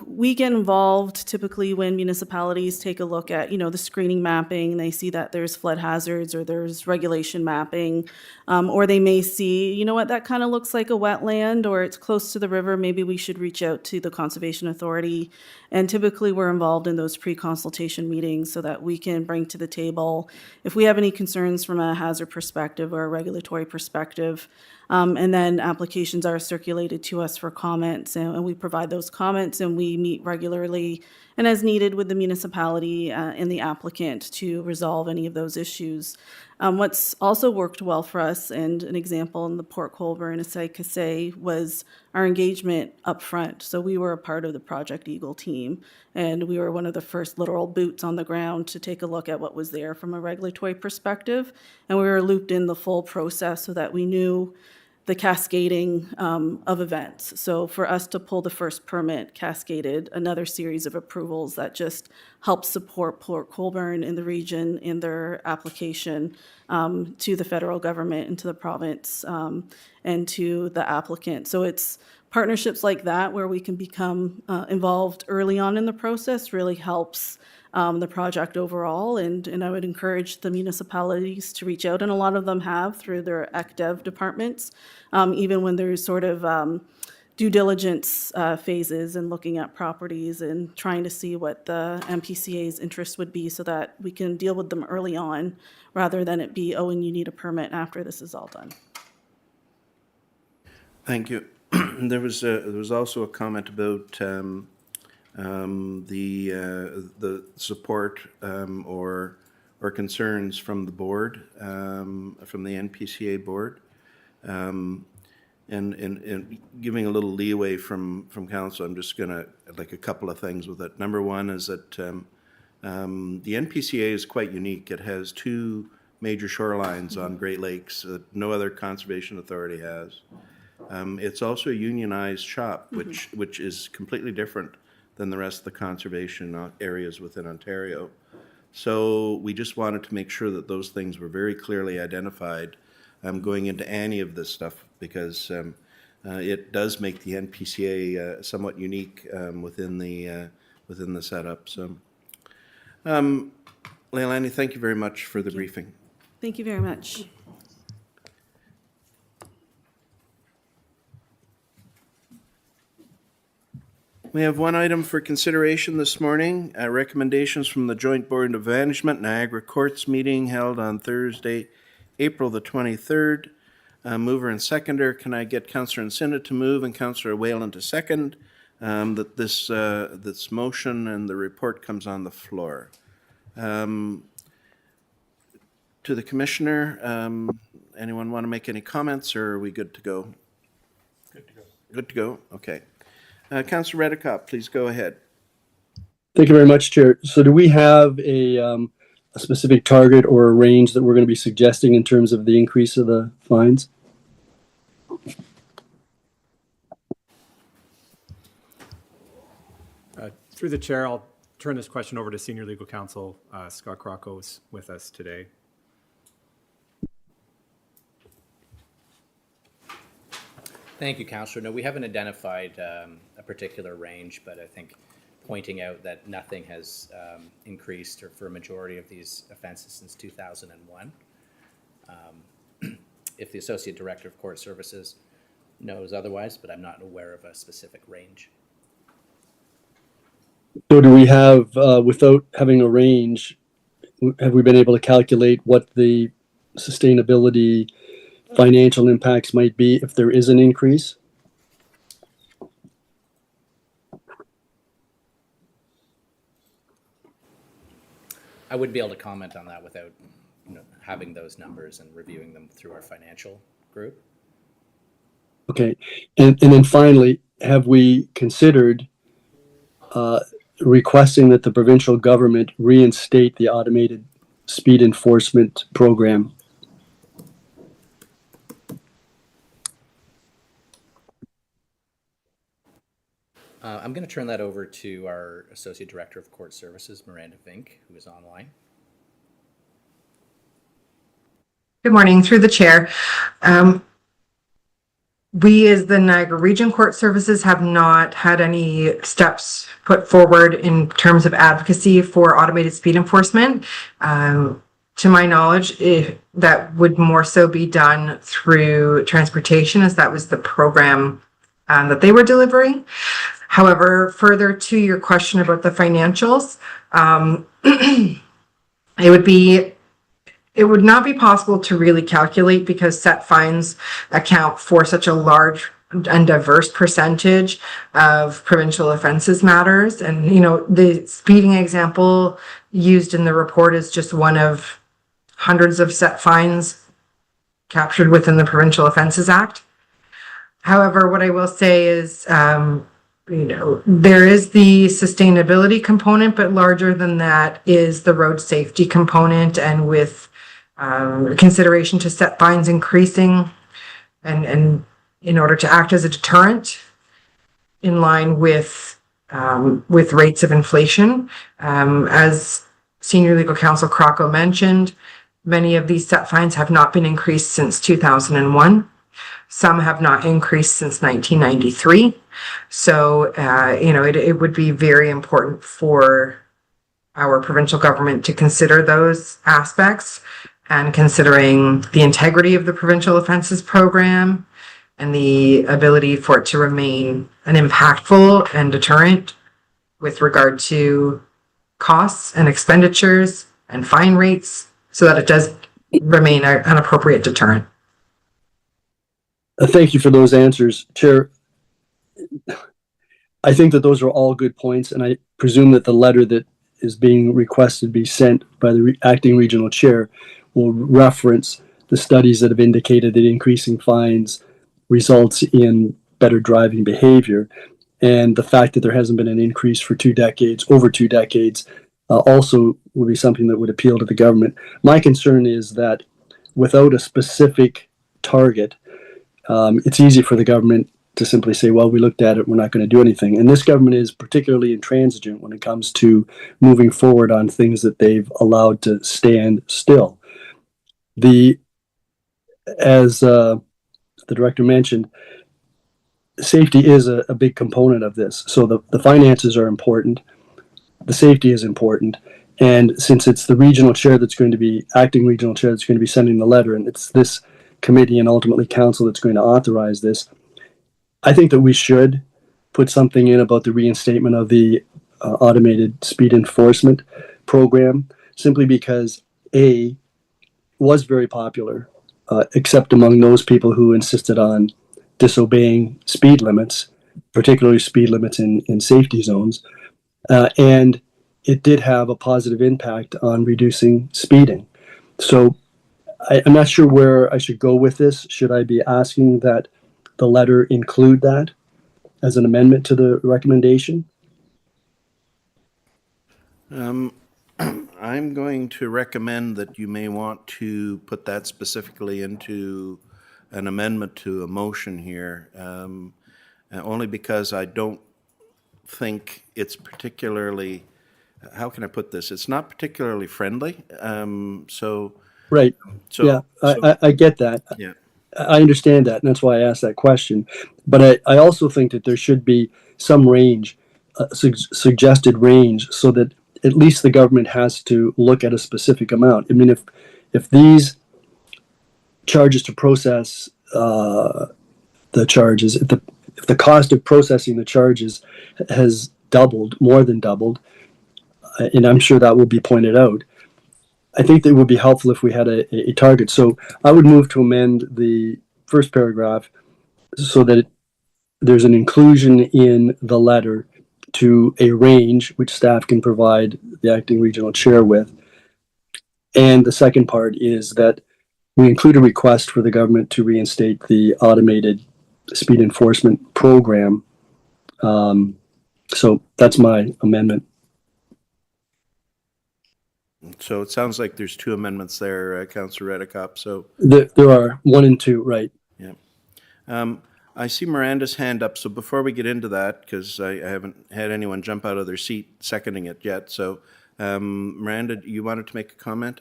Speaker 6: we get involved typically when municipalities take a look at, the screening mapping. They see that there's flood hazards or there's regulation mapping, or they may see, that kind of looks like a wetland or it's close to the river. Maybe we should reach out to the Conservation Authority. And typically we're involved in those pre-consultation meetings so that we can bring to the table if we have any concerns from a hazard perspective or a regulatory perspective. And then applications are circulated to us for comments, and we provide those comments, and we meet regularly and as needed with the municipality and the applicant to resolve any of those issues. What's also worked well for us, and an example in the Port Colborne Assay was our engagement up front. So we were a part of the Project Eagle team, and we were one of the first literal boots on the ground to take a look at what was there from a regulatory perspective. And we were looped in the full process so that we knew the cascading of events. So for us to pull the first permit cascaded another series of approvals that just helps support Port Colborne in the region in their application to the federal government and to the province and to the applicant. So it's partnerships like that where we can become involved early on in the process really helps the project overall, and I would encourage the municipalities to reach out, and a lot of them have through their ECDev departments, even when there's sort of due diligence phases and looking at properties and trying to see what the MPCA's interest would be so that we can deal with them early on rather than it be, and you need a permit after this is all done.
Speaker 1: Thank you. There was also a comment about the support or concerns from the board, from the NPCA board, and giving a little leeway from council. I'm just gonna like a couple of things with it. Number one is that the NPCA is quite unique. It has two major shorelines on Great Lakes that no other conservation authority has. It's also a unionized shop, which is completely different than the rest of the conservation areas within Ontario. So we just wanted to make sure that those things were very clearly identified going into any of this stuff, because it does make the NPCA somewhat unique within the setup. So, Leilani, thank you very much for the briefing.
Speaker 6: Thank you very much.
Speaker 1: We have one item for consideration this morning, recommendations from the Joint Board of Management Niagara Courts meeting held on Thursday, April the 23rd. Mover and seconder, can I get Councillor Nsinda to move and Councillor Whalen to second that this motion and the report comes on the floor? To the Commissioner, anyone want to make any comments, or are we good to go? Good to go. Good to go, okay. Councillor Redekop, please go ahead.
Speaker 10: Thank you very much, Chair. So do we have a specific target or a range that we're going to be suggesting in terms of the increase of the fines?
Speaker 4: Through the chair, I'll turn this question over to Senior Legal Counsel Scott Crocos with us today.
Speaker 11: Thank you, Councillor. No, we haven't identified a particular range, but I think pointing out that nothing has increased or for a majority of these offenses since 2001. If the Associate Director of Court Services knows otherwise, but I'm not aware of a specific range.
Speaker 10: So do we have, without having a range, have we been able to calculate what the sustainability financial impacts might be if there is an increase?
Speaker 11: I wouldn't be able to comment on that without having those numbers and reviewing them through our financial group.
Speaker 10: Okay, and then finally, have we considered requesting that the provincial government reinstate the automated speed enforcement program?
Speaker 11: I'm going to turn that over to our Associate Director of Court Services, Miranda Vink, who is online.
Speaker 12: Good morning, through the chair. we, as the Niagara Region Court Services, have not had any steps put forward in terms of advocacy for automated speed enforcement. To my knowledge, that would more so be done through transportation, as that was the program that they were delivering. However, further to your question about the financials, it would not be possible to really calculate because set fines account for such a large and diverse percentage of provincial offenses matters. And, the speeding example used in the report is just one of hundreds of set fines captured within the Provincial Offences Act. However, what I will say is, there is the sustainability component, but larger than that is the road safety component. And with consideration to set fines increasing and in order to act as a deterrent in line with rates of inflation. As Senior Legal Counsel Crocco mentioned, many of these set fines have not been increased since 2001. Some have not increased since 1993. So, it would be very important for our provincial government to consider those aspects, and considering the integrity of the provincial offenses program and the ability for it to remain an impactful and deterrent with regard to costs and expenditures and fine rates, so that it does remain an appropriate deterrent.
Speaker 10: Thank you for those answers, Chair. I think that those are all good points, and I presume that the letter that is being requested be sent by the acting regional chair will reference the studies that have indicated that increasing fines results in better driving behavior. And the fact that there hasn't been an increase for over 2 decades, also will be something that would appeal to the government. My concern is that without a specific target, it's easy for the government to simply say, well, we looked at it, we're not going to do anything. And this government is particularly intransigent when it comes to moving forward on things that they've allowed to stand still. As the director mentioned, safety is a big component of this. So the finances are important, the safety is important. And since it's the regional chair that's going to be, acting regional chair that's going to be sending the letter, and it's this committee and ultimately council that's going to authorize this, I think that we should put something in about the reinstatement of the automated speed enforcement program, simply because A, was very popular, except among those people who insisted on disobeying speed limits, particularly speed limits in safety zones. And it did have a positive impact on reducing speeding. So I'm not sure where I should go with this. Should I be asking that the letter include that as an amendment to the recommendation?
Speaker 1: I'm going to recommend that you may want to put that specifically into an amendment to a motion here, only because I don't think it's particularly, how can I put this? It's not particularly friendly.
Speaker 10: Right.
Speaker 1: So,
Speaker 10: Yeah, I get that.
Speaker 1: yeah.
Speaker 10: I understand that, and that's why I asked that question. But I also think that there should be some range, suggested range, so that at least the government has to look at a specific amount. I mean, if these charges to process the charges, if the cost of processing the charges has doubled, more than doubled, and I'm sure that will be pointed out, I think that it would be helpful if we had a target. So I would move to amend the first paragraph so that there's an inclusion in the letter to a range which staff can provide the acting regional chair with. And the second part is that we include a request for the government to reinstate the automated speed enforcement program. So that's my amendment.
Speaker 1: So it sounds like there's 2 amendments there, Councillor Redekop. So
Speaker 10: There are 1 and 2, right?
Speaker 1: yeah. I see Miranda's hand up, so before we get into that, because I haven't had anyone jump out of their seat seconding it yet, so Miranda, you wanted to make a comment?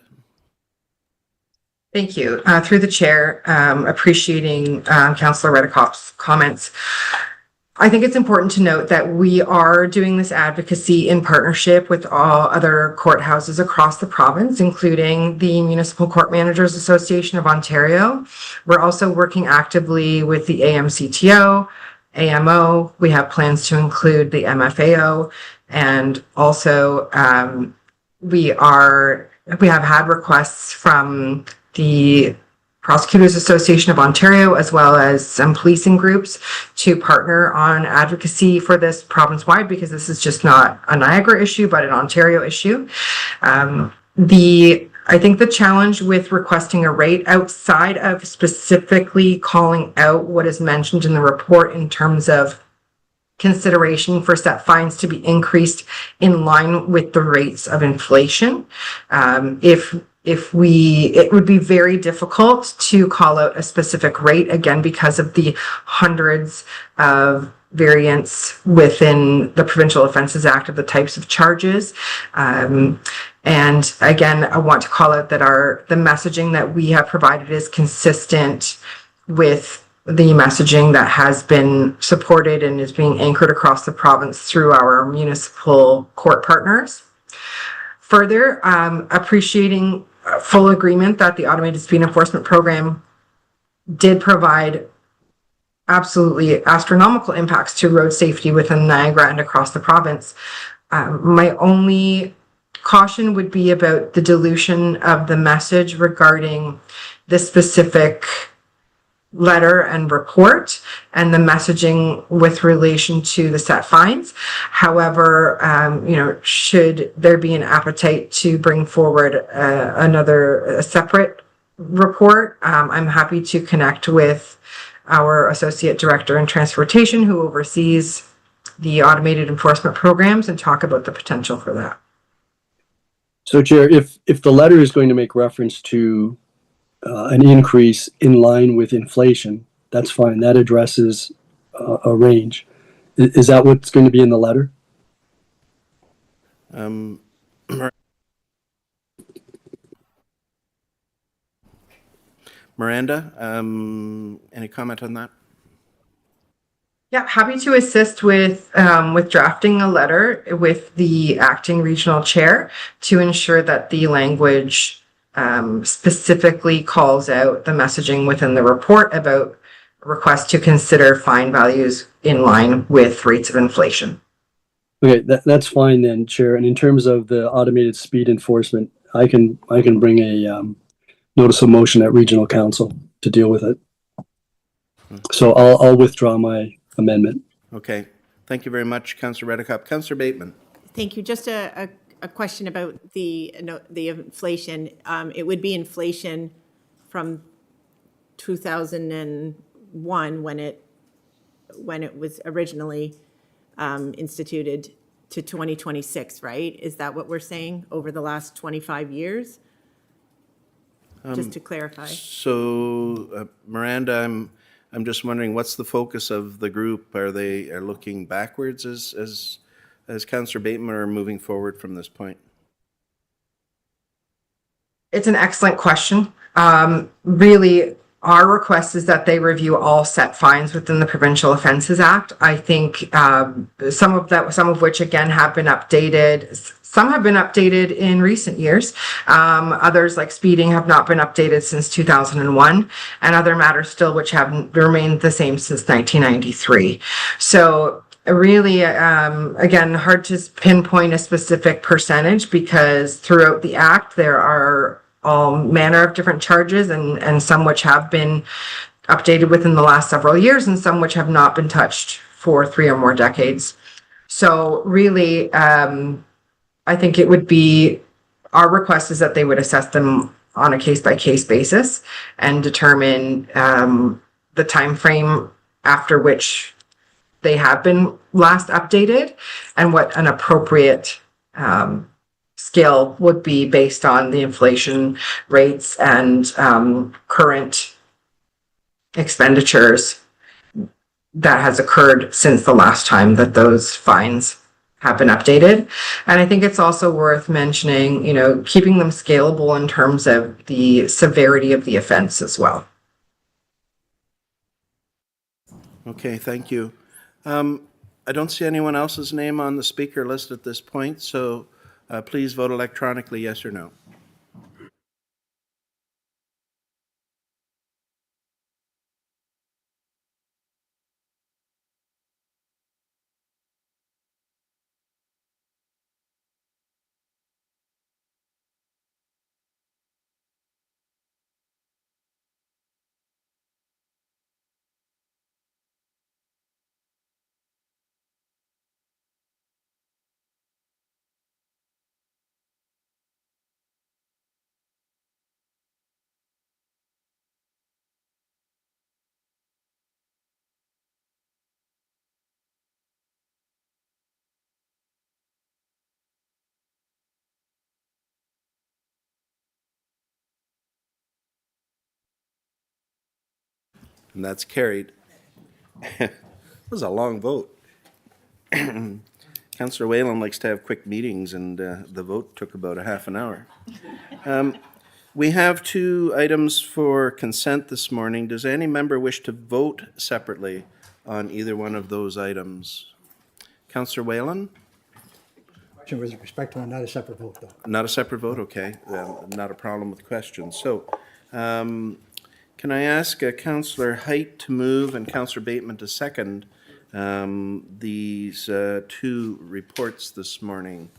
Speaker 12: Thank you. Through the chair, appreciating Councillor Reddekopp's comments. I think it's important to note that we are doing this advocacy in partnership with all other courthouses across the province, including the Municipal Court Managers Association of Ontario. We're also working actively with the AMCTO, AMO. We have plans to include the MFAO, and also we have had requests from the Prosecutors Association of Ontario, as well as some policing groups, to partner on advocacy for this province-wide, because this is just not a Niagara issue, but an Ontario issue. I think the challenge with requesting a rate outside of specifically calling out what is mentioned in the report in terms of consideration for set fines to be increased in line with the rates of inflation. It would be very difficult to call out a specific rate, again, because of the hundreds of variants within the Provincial Offences Act of the types of charges. And again, I want to call out that the messaging that we have provided is consistent with the messaging that has been supported and is being anchored across the province through our municipal court partners. Further, appreciating full agreement that the automated speed enforcement program did provide absolutely astronomical impacts to road safety within Niagara and across the province. My only caution would be about the dilution of the message regarding the specific letter and report and the messaging with relation to the set fines. However, should there be an appetite to bring forward a separate report, I'm happy to connect with our Associate Director in Transportation, who oversees the automated enforcement programs, and talk about the potential for that.
Speaker 10: So, Chair, if the letter is going to make reference to an increase in line with inflation, that's fine. That addresses a range. Is that what's going to be in the letter?
Speaker 1: Miranda, any comment on that?
Speaker 12: Yeah, happy to assist with drafting a letter with the acting regional chair to ensure that the language specifically calls out the messaging within the report about requests to consider fine values in line with rates of inflation.
Speaker 10: Okay, that's fine then, Chair. And in terms of the automated speed enforcement, I can bring a notice of motion at Regional Council to deal with it. So I'll withdraw my amendment.
Speaker 1: Okay, thank you very much, Councillor Reddekopp. Councillor Bateman.
Speaker 5: Thank you. Just a question about the inflation. It would be inflation from 2001 when it was originally instituted to 2026, right? Is that what we're saying over the last 25 years? Just to clarify.
Speaker 1: So, Miranda, I'm just wondering, what's the focus of the group? Are they looking backwards as Councillor Bateman, or moving forward from this point?
Speaker 12: It's an excellent question. Really, our request is that they review all set fines within the Provincial Offences Act. I think some of which again have been updated. Some have been updated in recent years. Others, like speeding, have not been updated since 2001, and other matters still which have remained the same since 1993. So really, again, hard to pinpoint a specific percentage, because throughout the Act there are all manner of different charges, and some which have been updated within the last several years, and some which have not been touched for 3 or more decades. So really, I think it would be, our request is that they would assess them on a case-by-case basis and determine the time frame after which they have been last updated, and what an appropriate scale would be based on the inflation rates and current expenditures that has occurred since the last time that those fines have been updated. And I think it's also worth mentioning, keeping them scalable in terms of the severity of the offense as well.
Speaker 1: Okay, thank you. I don't see anyone else's name on the speaker list at this point, so please vote electronically, yes or no. And that's carried. It was a long vote. Councillor Whalen likes to have quick meetings, and the vote took about a half an hour. We have 2 items for consent this morning. Does any member wish to vote separately on either one of those items? Councillor Whalen?
Speaker 3: Question with respect to not a separate vote, though.
Speaker 1: Not a separate vote, okay. Not a problem with questions. So, can I ask Councillor Height to move and Councillor Bateman to second these 2 reports this morning?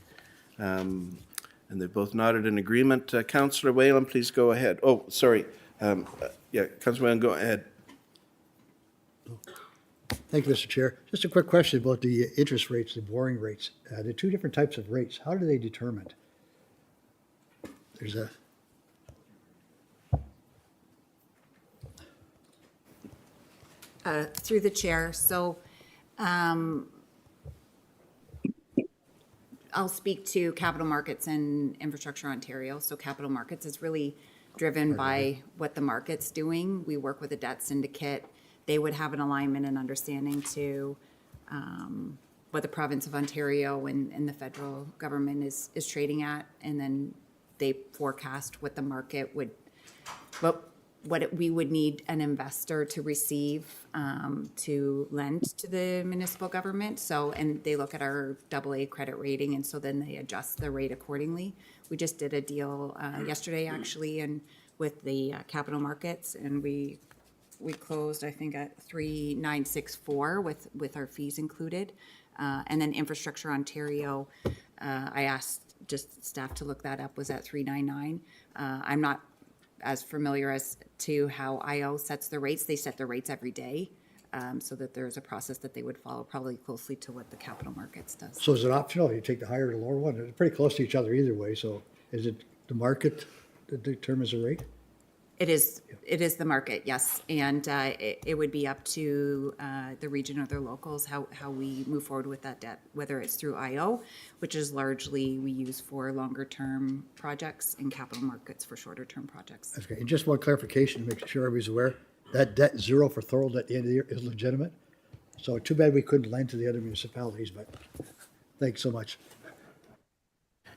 Speaker 1: And they've both nodded in agreement. Councillor Whalen, please go ahead. Oh, sorry. Yeah, Councillor Whalen, go ahead.
Speaker 3: Thank you, Mr. Chair. Just a quick question about the interest rates, the borrowing rates. The 2 different types of rates, how do they determined? There's a,
Speaker 13: Through the chair. So I'll speak to Capital Markets and Infrastructure Ontario. So Capital Markets is really driven by what the market's doing. We work with a debt syndicate. They would have an alignment and understanding to what the province of Ontario and the federal government is trading at. And then they forecast what the market would, we would need an investor to receive to lend to the municipal government. So, and they look at our AA credit rating, and so then they adjust the rate accordingly. We just did a deal yesterday, actually, and with the capital markets, and we closed, I think, at 3,964 with our fees included. And then Infrastructure Ontario, I asked just staff to look that up, was at 399. I'm not as familiar as to how IO sets the rates. They set the rates every day, so that there's a process that they would follow probably closely to what the capital markets does.
Speaker 3: so is it optional? You take the higher or the lower one? They're pretty close to each other either way, so is it the market that determines the rate?
Speaker 13: It is the market, yes. And it would be up to the region or their locals how we move forward with that debt, whether it's through IO, which is largely we use for longer term projects, and capital markets for shorter term projects.
Speaker 3: Okay, and just one clarification to make sure everybody's aware, that debt zero for Thorold at the end of the year is legitimate. So too bad we couldn't lend to the other municipalities, but thanks so much.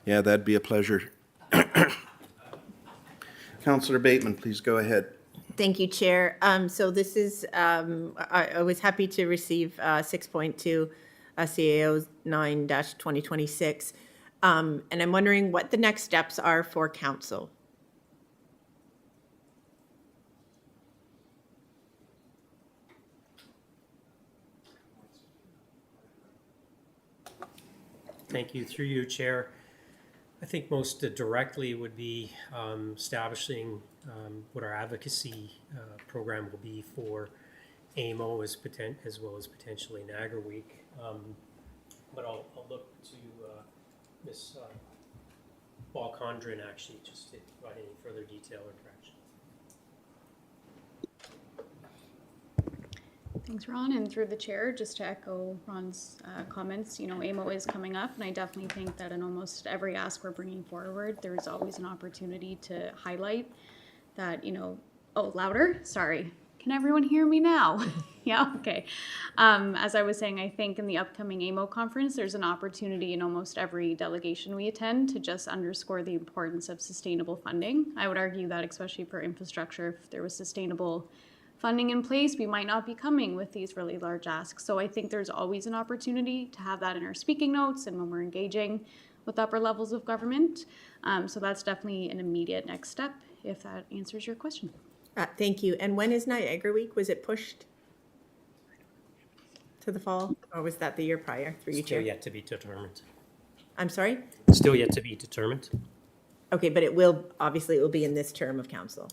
Speaker 1: Yeah, that'd be a pleasure. Councillor Bateman, please go ahead.
Speaker 5: Thank you, Chair. So this is, I was happy to receive 6.2 CAO 9-2026. And I'm wondering what the next steps are for council.
Speaker 14: Thank you. Through you, Chair. I think most directly would be establishing what our advocacy program will be for AMO as well as potentially Niagara Week. But I'll look to Ms. Ball-Condren actually just to provide any further detail or direction.
Speaker 15: Thanks, Ron. And through the chair, just to echo Ron's comments, AMO is coming up, and I definitely think that in almost every ask we're bringing forward, there's always an opportunity to highlight that, oh, louder, sorry. Can everyone hear me now? Yeah, okay. As I was saying, I think in the upcoming AMO conference, there's an opportunity in almost every delegation we attend to just underscore the importance of sustainable funding. I would argue that especially for infrastructure, if there was sustainable funding in place, we might not be coming with these really large asks. So I think there's always an opportunity to have that in our speaking notes and when we're engaging with upper levels of government. So that's definitely an immediate next step, if that answers your question.
Speaker 5: Thank you. And when is Niagara Week? Was it pushed to the fall, or was that the year prior through you,
Speaker 14: Still
Speaker 5: Chair?
Speaker 14: yet to be determined.
Speaker 5: I'm sorry?
Speaker 14: Still yet to be determined.
Speaker 5: Okay, but it will, obviously, it will be in this term of council.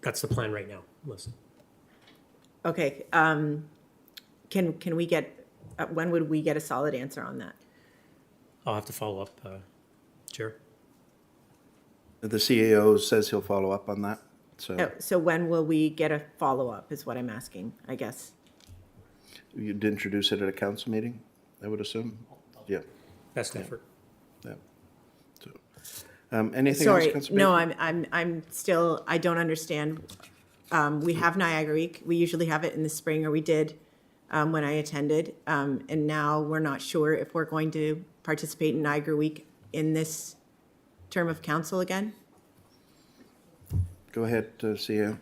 Speaker 14: That's the plan right now, Melissa.
Speaker 5: Okay, can we get, when would we get a solid answer on that?
Speaker 14: I'll have to follow up, Chair.
Speaker 1: The CAO says he'll follow up on that, so
Speaker 5: So when will we get a follow-up is what I'm asking, I guess.
Speaker 1: you'd introduce it at a council meeting, I would assume? Yeah,
Speaker 14: Best effort.
Speaker 1: yeah. So, anything else,
Speaker 5: Sorry,
Speaker 1: Councillor
Speaker 5: no,
Speaker 1: Baker?
Speaker 5: I'm still, I don't understand. We have Niagara Week. We usually have it in the spring, or we did when I attended. And now we're not sure if we're going to participate in Niagara Week in this term of council again.
Speaker 1: Go ahead, CAO.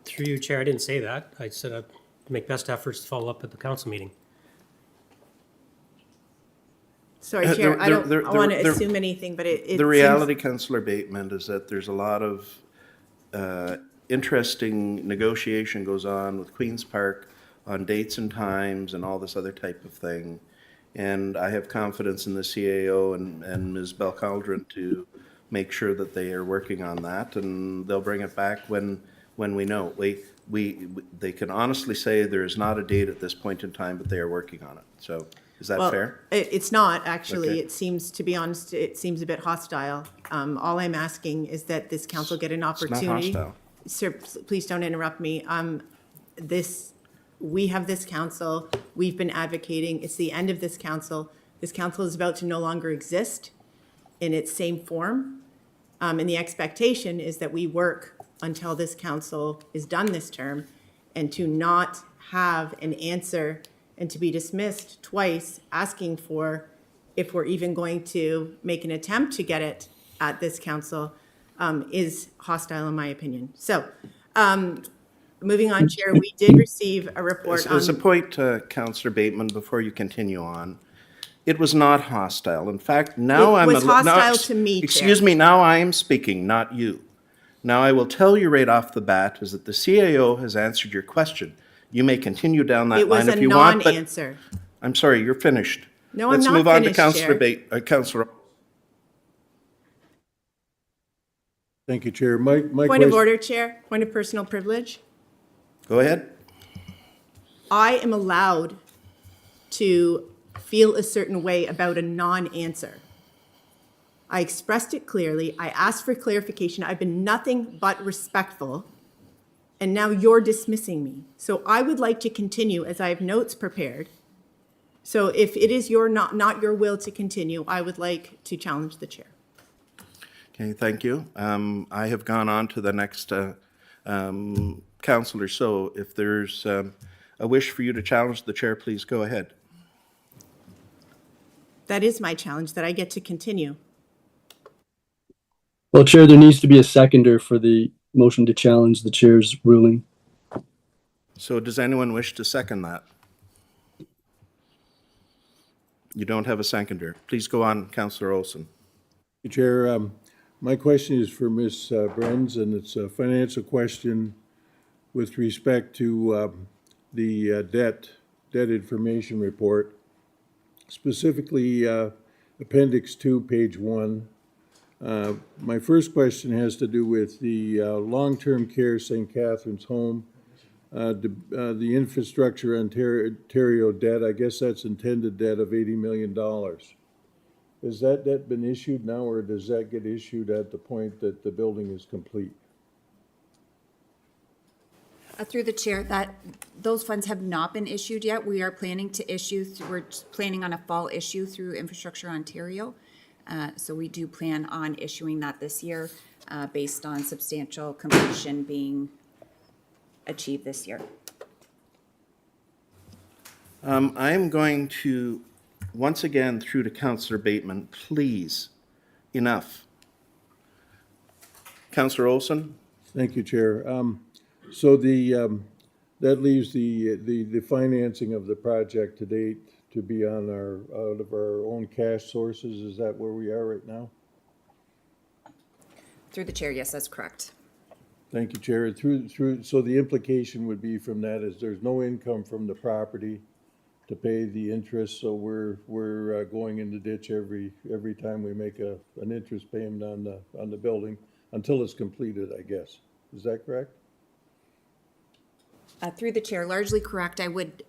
Speaker 14: Through you, Chair, I didn't say that. I said I'd make best efforts to follow up at the council meeting.
Speaker 5: Sorry, Chair, I don't want to
Speaker 1: there-
Speaker 5: assume anything, but it
Speaker 1: The
Speaker 5: seems-
Speaker 1: reality, Councillor Bateman, is that there's a lot of interesting negotiation goes on with Queen's Park on dates and times and all this other type of thing. And I have confidence in the CAO and Ms. Belcaldron to make sure that they are working on that, and they'll bring it back when we know. They can honestly say there is not a date at this point in time, but they are working on it. So is that
Speaker 5: Well,
Speaker 1: fair?
Speaker 5: It's not, actually.
Speaker 1: Okay.
Speaker 5: It seems, to be honest, it seems a bit hostile. All I'm asking is that this council get an
Speaker 1: It's not
Speaker 5: opportunity.
Speaker 1: hostile.
Speaker 5: Sir, please don't interrupt me. We have this council, we've been advocating, it's the end of this council. This council is about to no longer exist in its same form. And the expectation is that we work until this council is done this term, and to not have an answer and to be dismissed twice, asking for if we're even going to make an attempt to get it at this council, is hostile in my opinion. So, moving on, Chair, we did receive a report on.
Speaker 1: As a point, Councillor Bateman, before you continue on, it was not hostile. In fact, now
Speaker 5: It
Speaker 1: I'm.
Speaker 5: was
Speaker 1: now-
Speaker 5: hostile to me, Chair.
Speaker 1: Excuse me, now I am speaking, not you. Now, I will tell you right off the bat is that the CAO has answered your question. You may continue down that
Speaker 5: It was
Speaker 1: line if
Speaker 5: a
Speaker 1: you want, but
Speaker 5: non-answer.
Speaker 1: I'm sorry, you're finished.
Speaker 5: No, I'm
Speaker 1: Let's
Speaker 5: not
Speaker 1: move on to
Speaker 5: finished,
Speaker 1: Councillor
Speaker 5: Chair.
Speaker 1: Councillor.
Speaker 8: Thank you, Chair.
Speaker 5: Point of order, Chair, point of personal privilege.
Speaker 1: Go ahead.
Speaker 5: I am allowed to feel a certain way about a non-answer. I expressed it clearly. I asked for clarification. I've been nothing but respectful. And now you're dismissing me. So I would like to continue as I have notes prepared. So if it is not your will to continue, I would like to challenge the chair.
Speaker 1: Okay, thank you. I have gone on to the next councillor, so if there's a wish for you to challenge the chair, please go ahead.
Speaker 5: That is my challenge, that I get to continue.
Speaker 10: Well, Chair, there needs to be a seconder for the motion to challenge the chair's ruling.
Speaker 1: So does anyone wish to second that? You don't have a seconder. Please go on, Councillor Olson.
Speaker 8: Chair, my question is for Ms. Brenz, and it's a financial question with respect to the debt information report, specifically Appendix 2, page 1. My first question has to do with the long-term care St. Catherine's Home, the infrastructure Ontario debt. I guess that's intended debt of $80 million. Has that debt been issued now, or does that get issued at the point that the building is complete?
Speaker 13: Through the chair, those funds have not been issued yet. We are planning to issue, we're planning on a fall issue through Infrastructure Ontario. So we do plan on issuing that this year. based on substantial completion being achieved this year.
Speaker 1: I'm going to, once again, through to Councillor Bateman, please, enough. Councillor Olson?
Speaker 8: Thank you, Chair. So that leaves the financing of the project to date to be on out of our own cash sources. Is that where we are right now?
Speaker 13: Through the chair, yes, that's correct.
Speaker 8: Thank you, Chair. So the implication would be from that is there's no income from the property to pay the interest, so we're going in the ditch every time we make an interest payment on the building until it's completed, I guess. Is that correct?
Speaker 13: Through the chair, largely correct. I would,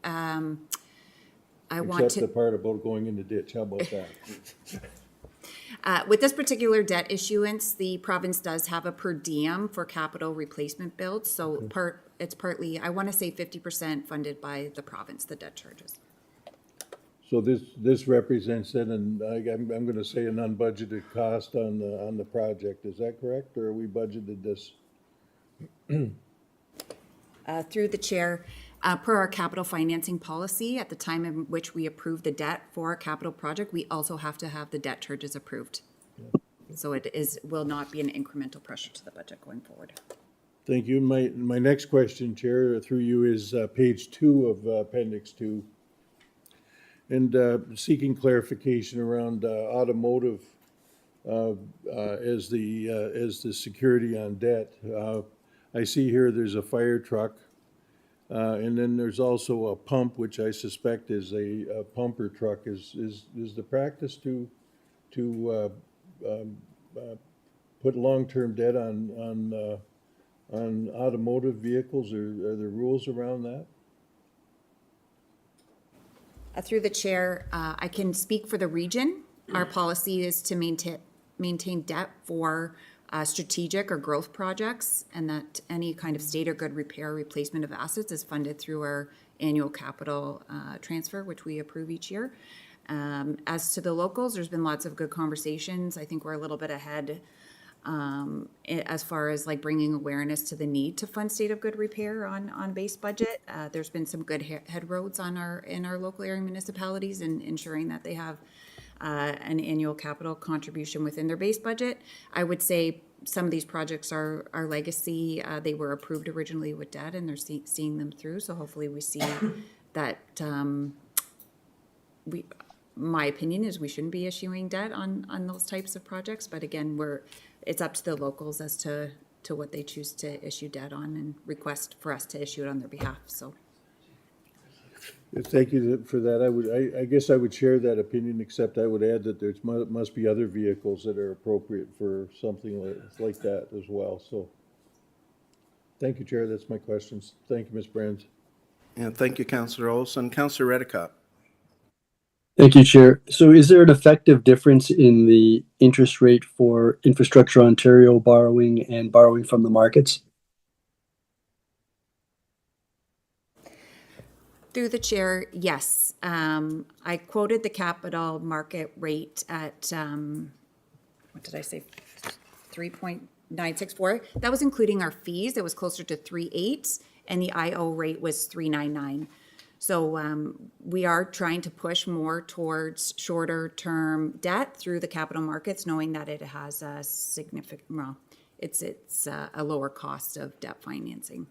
Speaker 8: Except the part about going in the ditch. How about that?
Speaker 13: With this particular debt issuance, the province does have a per diem for capital replacement builds. So it's partly, I want to say 50% funded by the province, the debt charges.
Speaker 8: So this represents then, and I'm going to say an unbudgeted cost on the project. Is that correct, or are we budgeted this?
Speaker 13: Through the chair, per our capital financing policy, at the time in which we approve the debt for a capital project, we also have to have the debt charges approved. So it will not be an incremental pressure to the budget going forward.
Speaker 8: Thank you. My next question, Chair, through you, is page 2 of Appendix 2. And seeking clarification around automotive as the security on debt. I see here there's a fire truck, and then there's also a pump, which I suspect is a pumper truck. Is the practice to put long-term debt on automotive vehicles, or are there rules around that?
Speaker 13: Through the chair, I can speak for the region. Our policy is to maintain debt for strategic or growth projects, and that any kind of state or good repair or replacement of assets is funded through our annual capital transfer, which we approve each year. As to the locals, there's been lots of good conversations. I think we're a little bit ahead as far as like bringing awareness to the need to fund state of good repair on base budget. There's been some good headroads in our local area municipalities in ensuring that they have an annual capital contribution within their base budget. I would say some of these projects are legacy. They were approved originally with debt, and they're seeing them through. So hopefully we see that. My opinion is we shouldn't be issuing debt on those types of projects. But again, it's up to the locals as to what they choose to issue debt on and request for us to issue it on their behalf. So.
Speaker 8: Thank you for that. I guess I would share that opinion, except I would add that there must be other vehicles that are appropriate for something like that as well. So, thank you, Chair. That's my questions. Thank you, Ms. Brands.
Speaker 1: And thank you, Councillor Olson. Councillor Redicott.
Speaker 10: Thank you, Chair. So is there an effective difference in the interest rate for Infrastructure Ontario borrowing and borrowing from the markets?
Speaker 13: Through the chair, yes. I quoted the capital market rate at, what did I say, 3.964. That was including our fees. It was closer to 3.8, and the IO rate was 3.99. So we are trying to push more towards shorter term debt through the capital markets, knowing that it has a significant, well, it's a lower cost of debt financing.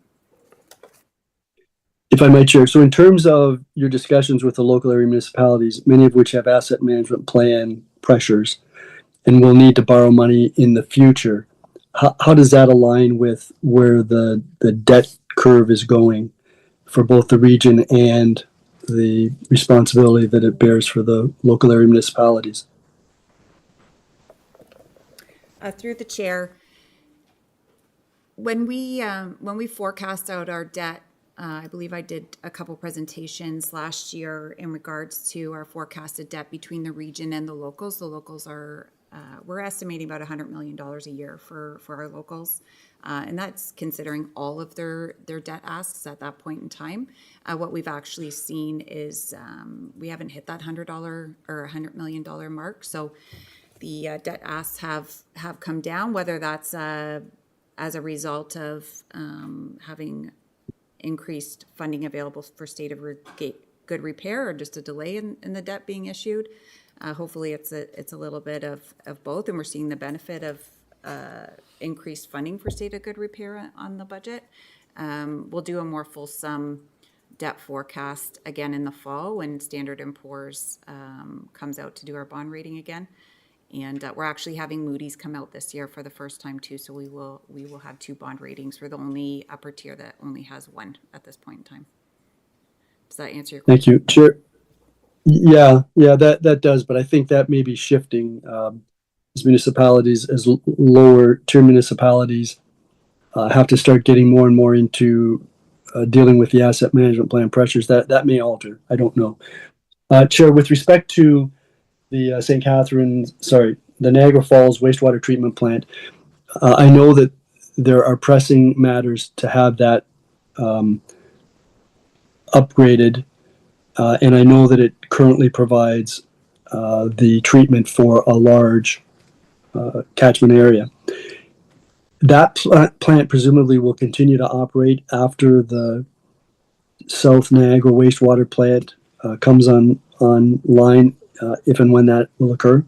Speaker 10: If I might, Chair, so in terms of your discussions with the local area municipalities, many of which have asset management plan pressures and will need to borrow money in the future, how does that align with where the debt curve is going for both the region and the responsibility that it bears for the local area municipalities?
Speaker 13: Through the chair, when we forecast out our debt, I believe I did a couple presentations last year in regards to our forecasted debt between the region and the locals. The locals are, we're estimating about $100 million a year for our locals. And that's considering all of their debt asks at that point in time. What we've actually seen is we haven't hit that $100 or $100 million mark. So the debt asks have come down, whether that's as a result of having increased funding available for state of good repair or just a delay in the debt being issued. Hopefully it's a little bit of both, and we're seeing the benefit of increased funding for state of good repair on the budget. We'll do a more fulsome debt forecast again in the fall when Standard & Poor's comes out to do our bond rating again. And we're actually having Moody's come out this year for the first time too, so we will have 2 bond ratings. We're the only upper tier that only has 1 at this point in time. Does that answer your question?
Speaker 10: Thank you, Chair. Yeah, that does, but I think that may be shifting as municipalities, as lower tier municipalities have to start getting more and more into dealing with the asset management plan pressures. That may alter. I don't know. Chair, with respect to the the Niagara Falls wastewater treatment plant, I know that there are pressing matters to have that upgraded, and I know that it currently provides the treatment for a large catchment area. That plant presumably will continue to operate after the South Niagara wastewater plant comes online, if and when that will occur.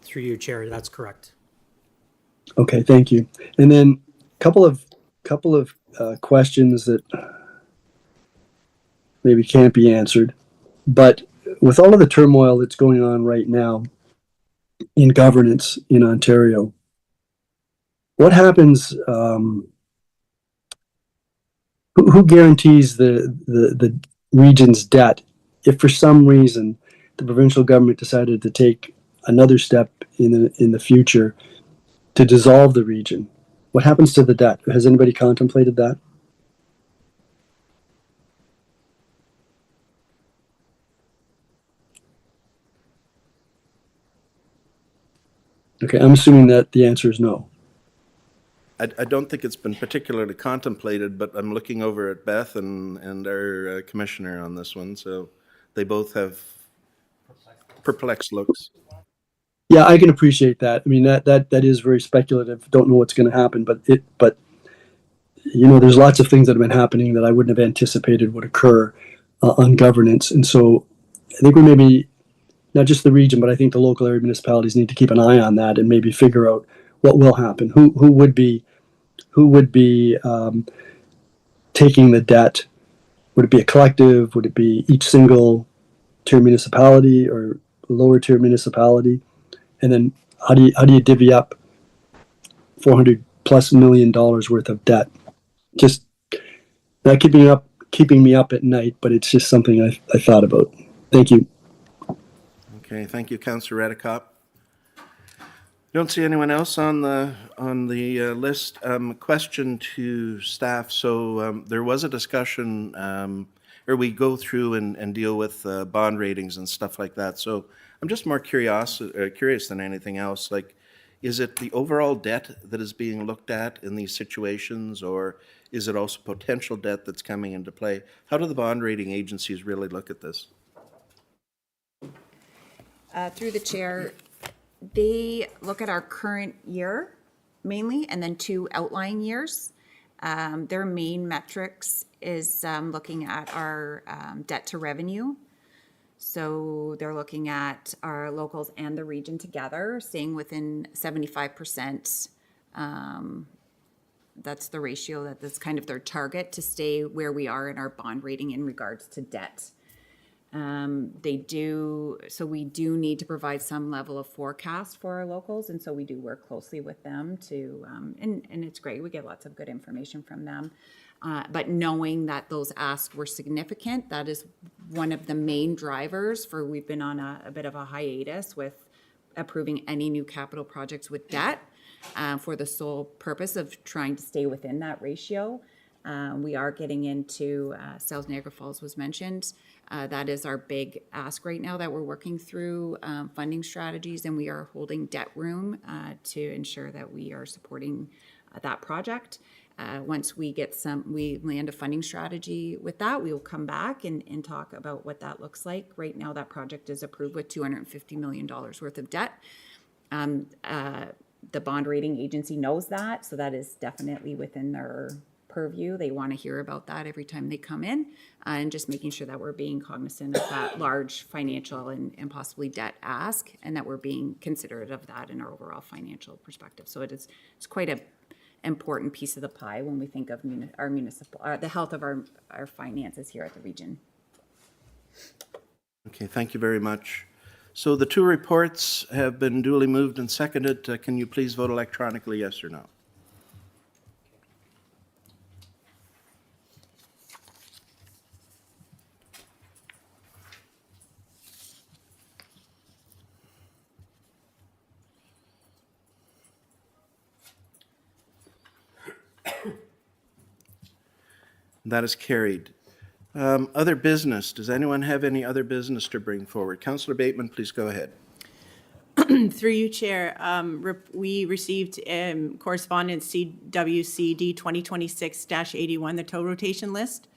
Speaker 14: Through you, Chair, that's correct.
Speaker 10: Okay, thank you. And then couple of questions that maybe can't be answered, but with all of the turmoil that's going on right now in governance in Ontario, what happens? Who guarantees the region's debt if for some reason the provincial government decided to take another step in the future to dissolve the region? What happens to the debt? Has anybody contemplated that? Okay, I'm assuming that the answer is no.
Speaker 1: I don't think it's been particularly contemplated, but I'm looking over at Beth and our commissioner on this one, so they both have perplexed looks.
Speaker 10: Yeah, I can appreciate that. I mean, that is very speculative. Don't know what's going to happen, but there's lots of things that have been happening that I wouldn't have anticipated would occur on governance, and so I think we maybe not just the region, but I think the local area municipalities need to keep an eye on that and maybe figure out what will happen. Who would be taking the debt? Would it be a collective? Would it be each single tier municipality or lower tier municipality? And then how do you divvy up $400+ million worth of debt? Just not keeping me up at night, but it's just something I thought about. Thank you.
Speaker 1: Okay, thank you, Councillor Redekop. Don't see anyone else on the list. Question to staff. So there was a discussion, or we go through and deal with bond ratings and stuff like that. So I'm just more curious than anything else. Like, is it the overall debt that is being looked at in these situations, or is it also potential debt that's coming into play? How do the bond rating agencies really look at this?
Speaker 13: Through the chair, they look at our current year mainly, and then 2 outlying years. Their main metrics is looking at our debt to revenue. So they're looking at our locals and the region together, staying within 75%. That's the ratio, that's kind of their target, to stay where we are in our bond rating in regards to debt. So we do need to provide some level of forecast for our locals, and so we do work closely with them to, and it's great, we get lots of good information from them. But knowing that those asks were significant, that is one of the main drivers for, we've been on a bit of a hiatus with approving any new capital projects with debt, for the sole purpose of trying to stay within that ratio. We are getting into, South Niagara Falls was mentioned. That is our big ask right now that we're working through funding strategies, and we are holding debt room to ensure that we are supporting that project. Once we land a funding strategy with that, we will come back and talk about what that looks like. Right now, that project is approved with $250 million worth of debt. The bond rating agency knows that, so that is definitely within their purview. They want to hear about that every time they come in, and just making sure that we're being cognizant of that large financial and possibly debt ask, and that we're being considerate of that in our overall financial perspective. So it's quite a important piece of the pie when we think of our municipal, the health of our finances here at the region.
Speaker 1: Okay, thank you very much. So the two reports have been duly moved and seconded. Can you please vote electronically, yes or no? That is carried. Other business. Does anyone have any other business to bring forward? Councillor Bateman, please go ahead.
Speaker 5: Through you, Chair, we received correspondence CWCD 2026-81, the tow rotation list.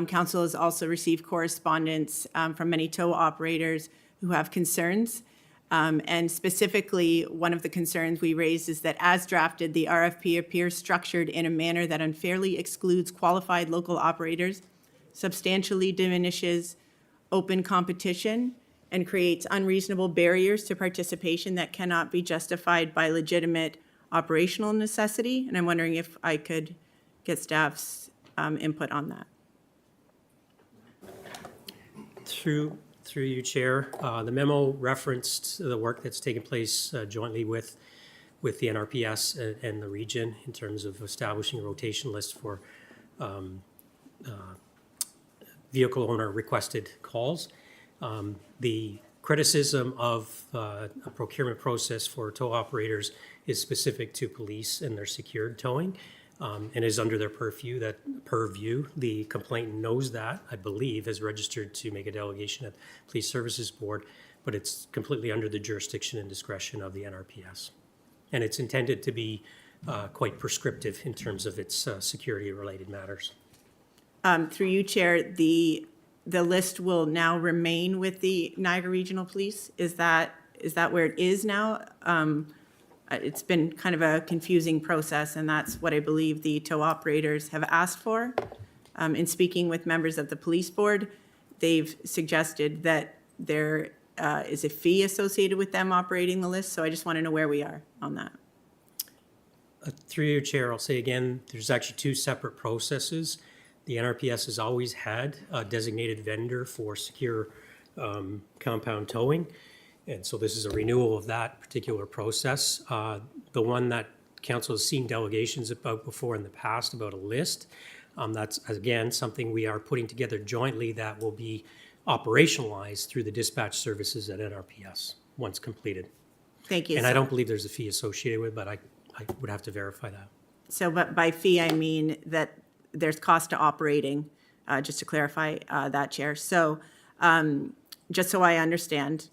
Speaker 5: Council has also received correspondence from many tow operators who have concerns. And specifically, one of the concerns we raised is that as drafted, the RFP appears structured in a manner that unfairly excludes qualified local operators, substantially diminishes open competition, and creates unreasonable barriers to participation that cannot be justified by legitimate operational necessity. And I'm wondering if I could get staff's input on that.
Speaker 14: Through you, Chair, the memo referenced the work that's taken place jointly with the NRPS and the region in terms of establishing a rotation list for vehicle owner requested calls. The criticism of a procurement process for tow operators is specific to police and their secured towing, and is under their purview. The complainant knows that, I believe, has registered to make a delegation at the Police Services Board, but it's completely under the jurisdiction and discretion of the NRPS. And it's intended to be quite prescriptive in terms of its security-related matters.
Speaker 5: Through you, Chair, the list will now remain with the Niagara Regional Police. Is that where it is now? It's been kind of a confusing process, and that's what I believe the tow operators have asked for. In speaking with members of the police board, they've suggested that there is a fee associated with them operating the list, so I just want to know where we are on that.
Speaker 14: Through your Chair, I'll say again, there's actually two separate processes. The NRPS has always had a designated vendor for secure compound towing. And so this is a renewal of that particular process. The one that council has seen delegations about before in the past about a list, that's, again, something we are putting together jointly that will be operationalized through the dispatch services at NRPS once completed.
Speaker 5: Thank you.
Speaker 14: And I don't believe there's a fee associated with it, but I would have to verify that.
Speaker 5: So, but by fee, I mean that there's cost to operating, just to clarify that, Chair. So just so I understand,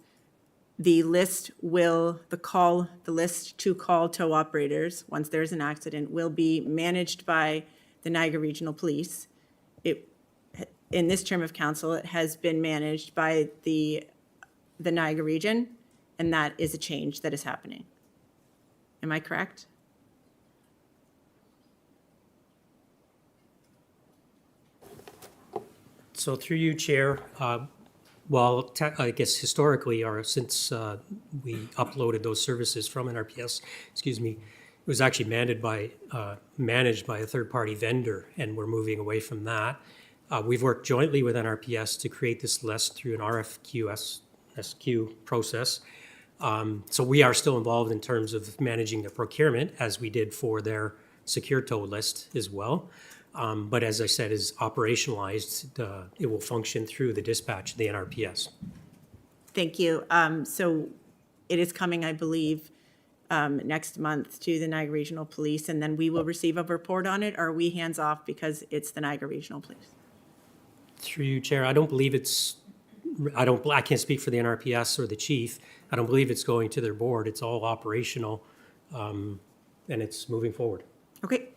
Speaker 5: the list the list to call tow operators once there's an accident will be managed by the Niagara Regional Police. In this term of council, it has been managed by the Niagara region, and that is a change that is happening. Am I correct?
Speaker 14: So through you, Chair, I guess historically, or since we uploaded those services from NRPS, it was actually managed by a third-party vendor, and we're moving away from that. We've worked jointly with NRPS to create this list through an RFQ process. So we are still involved in terms of managing the procurement, as we did for their secure tow list as well. But as I said, is operationalized, it will function through the dispatch of the NRPS.
Speaker 5: Thank you. So it is coming, I believe, next month to the Niagara Regional Police, and then we will receive a report on it, or are we hands off because it's the Niagara Regional Police?
Speaker 14: Through you, Chair, I don't believe I can't speak for the NRPS or the chief. I don't believe it's going to their board. It's all operational, and it's moving forward.
Speaker 5: Okay.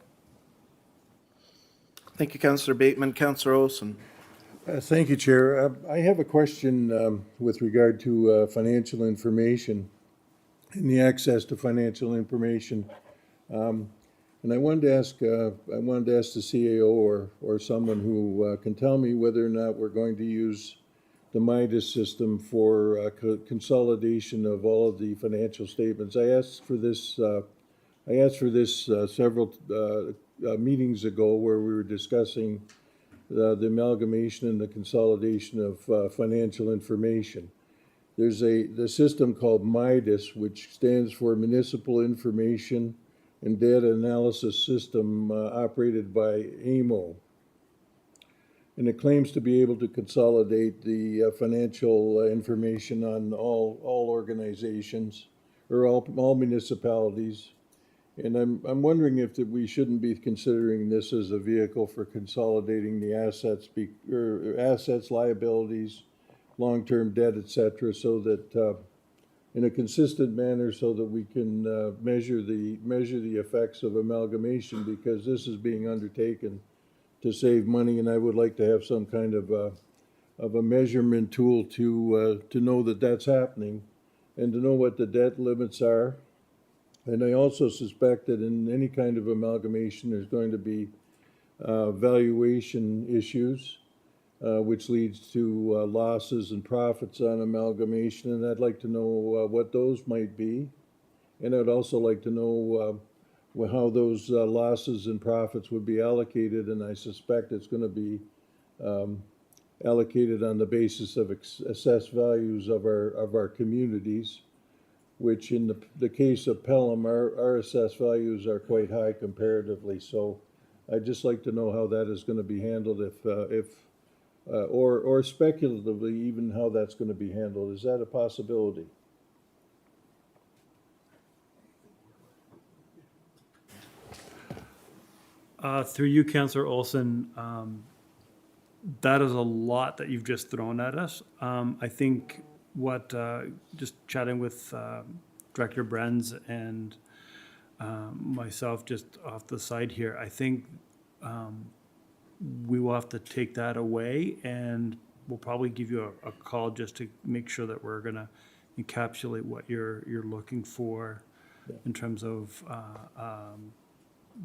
Speaker 1: Thank you, Councillor Bateman. Councillor Olson.
Speaker 8: Thank you, Chair. I have a question with regard to financial information and the access to financial information. And I wanted to ask the CAO or someone who can tell me whether or not we're going to use the MIDAS system for consolidation of all of the financial statements. I asked for this several meetings ago where we were discussing the amalgamation and the consolidation of financial information. There's the system called MIDAS, which stands for Municipal Information and Data Analysis System, operated by AMO. And it claims to be able to consolidate the financial information on all organizations or all municipalities. And I'm wondering if we shouldn't be considering this as a vehicle for consolidating the assets, liabilities, long-term debt, et cetera, so that in a consistent manner, so that we can measure the effects of amalgamation, because this is being undertaken to save money, and I would like to have some kind of a measurement tool to know that that's happening, and to know what the debt limits are. And I also suspect that in any kind of amalgamation, there's going to be valuation issues, which leads to losses and profits on amalgamation. And I'd like to know what those might be. And I'd also like to know how those losses and profits would be allocated. And I suspect it's going to be allocated on the basis of assessed values of our communities, which in the case of Pelham, our assessed values are quite high comparatively. So I'd just like to know how that is going to be handled, or speculatively even how that's going to be handled. Is that a possibility?
Speaker 16: Through you, Councillor Olson, that is a lot that you've just thrown at us. I think just chatting with Director Brenz and myself just off the side here, I think we will have to take that away, and we'll probably give you a call just to make sure that we're going to encapsulate what you're looking for in terms of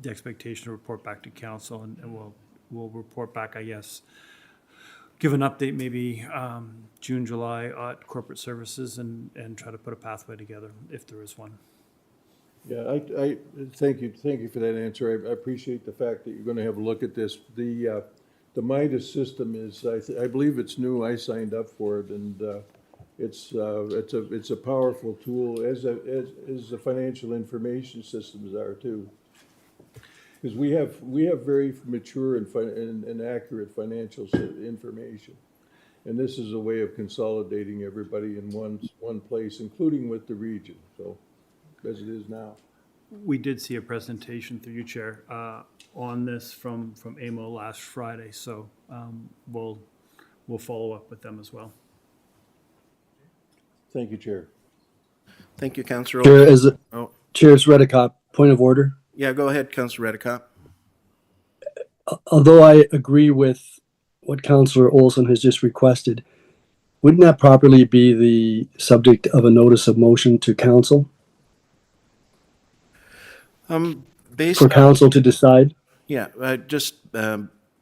Speaker 16: the expectation to report back to council, and we'll report back, I guess, give an update maybe June, July at corporate services, and try to put a pathway together if there is one.
Speaker 8: Yeah, I thank you for that answer. I appreciate the fact that you're going to have a look at this. The MIDAS system is, I believe it's new. I signed up for it, and it's a powerful tool, as the financial information systems are too. Because we have very mature and accurate financial information, and this is a way of consolidating everybody in one place, including with the region. So, as it is now.
Speaker 16: We did see a presentation through you, Chair, on this from AMO last Friday, so we'll follow up with them as well.
Speaker 8: Thank you, Chair.
Speaker 1: Thank you, Councillor
Speaker 10: Chair,
Speaker 1: Olson.
Speaker 10: Chair's Redicop, point of order.
Speaker 1: Yeah, go ahead, Councillor Redicop.
Speaker 10: Although I agree with what Councillor Olson has just requested, wouldn't that properly be the subject of a notice of motion to council? For council to decide?
Speaker 1: Yeah, just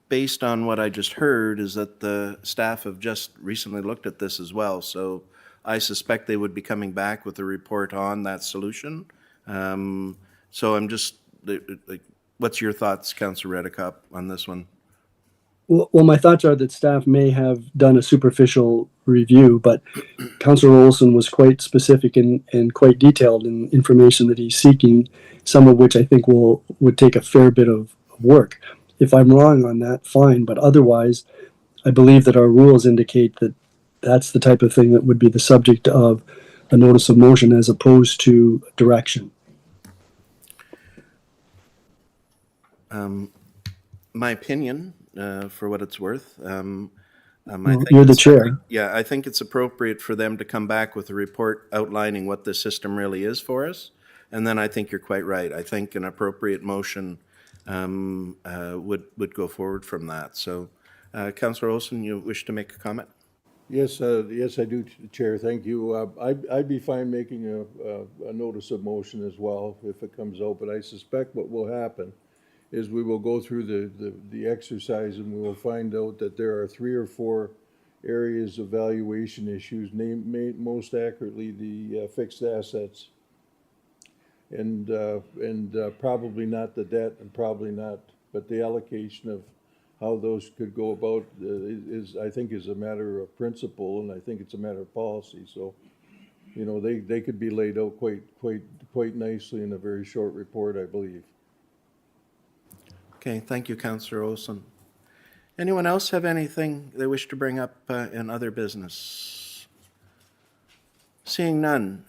Speaker 1: based on what I just heard is that the staff have just recently looked at this as well. So I suspect they would be coming back with a report on that solution. So I'm just, what's your thoughts, Councillor Redicop, on this one?
Speaker 10: Well, my thoughts are that staff may have done a superficial review, but Councillor Olson was quite specific and quite detailed in information that he's seeking, some of which I think would take a fair bit of work. If I'm wrong on that, fine, but otherwise, I believe that our rules indicate that that's the type of thing that would be the subject of a notice of motion as opposed to direction.
Speaker 1: My opinion, for what it's worth,
Speaker 10: You're the chair.
Speaker 1: Yeah, I think it's appropriate for them to come back with a report outlining what the system really is for us. And then I think you're quite right. I think an appropriate motion would go forward from that. So, Councillor Olson, you wish to make a comment?
Speaker 8: Yes, yes, I do, Chair, thank you. I'd be fine making a notice of motion as well if it comes out, but I suspect what will happen is we will go through the exercise and we will find out that there are 3 or 4 areas of valuation issues, most accurately the fixed assets. And probably not the debt and probably not, but the allocation of how those could go about is, I think, is a matter of principle, and I think it's a matter of policy. So, you know, they could be laid out quite nicely in a very short report, I believe.
Speaker 1: Okay, thank you, Councillor Olson. Anyone else have anything they wish to bring up in other business? Seeing none.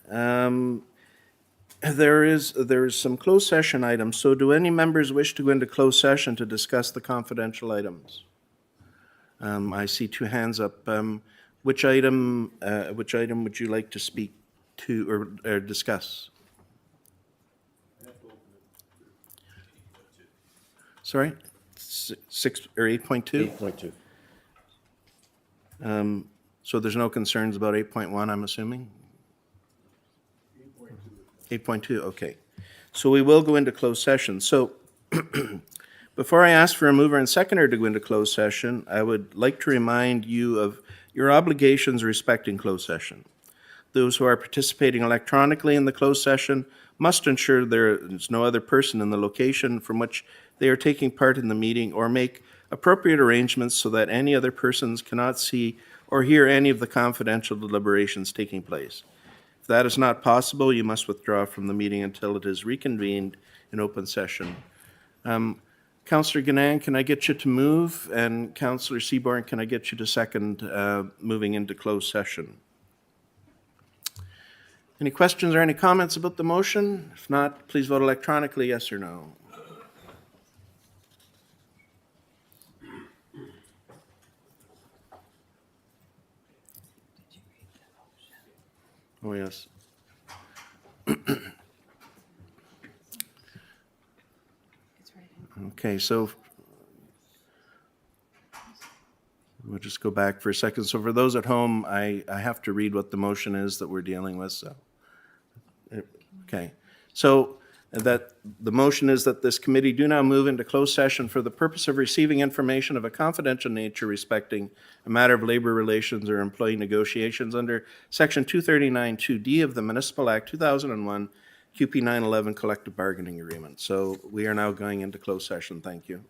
Speaker 1: There is some closed session items. So do any members wish to go into closed session to discuss the confidential items? I see 2 hands up. Which item would you like to speak to or discuss? Sorry? 6 or 8.2?
Speaker 9: 8.2.
Speaker 1: So there's no concerns about 8.1, I'm assuming? 8.2, okay. So we will go into closed session. So before I ask for a mover and seconder to go into closed session, I would like to remind you of your obligations respecting closed session. Those who are participating electronically in the closed session must ensure there is no other person in the location from which they are taking part in the meeting or make appropriate arrangements so that any other persons cannot see or hear any of the confidential deliberations taking place. If that is not possible, you must withdraw from the meeting until it is reconvened in open session. Councillor Ganang, can I get you to move? And Councillor Seaborn, can I get you to second moving into closed session? Any questions or any comments about the motion? If not, please vote electronically, yes or no. Oh, yes. Okay, so we'll just go back for a second. So for those at home, I have to read what the motion is that we're dealing with, so. Okay, so that the motion is that this committee do now move into closed session for the purpose of receiving information of a confidential nature respecting a matter of labor relations or employee negotiations under Section 239(2)D of the Municipal Act 2001, QP 911 Collective Bargaining Agreement. So we are now going into closed session. Thank you.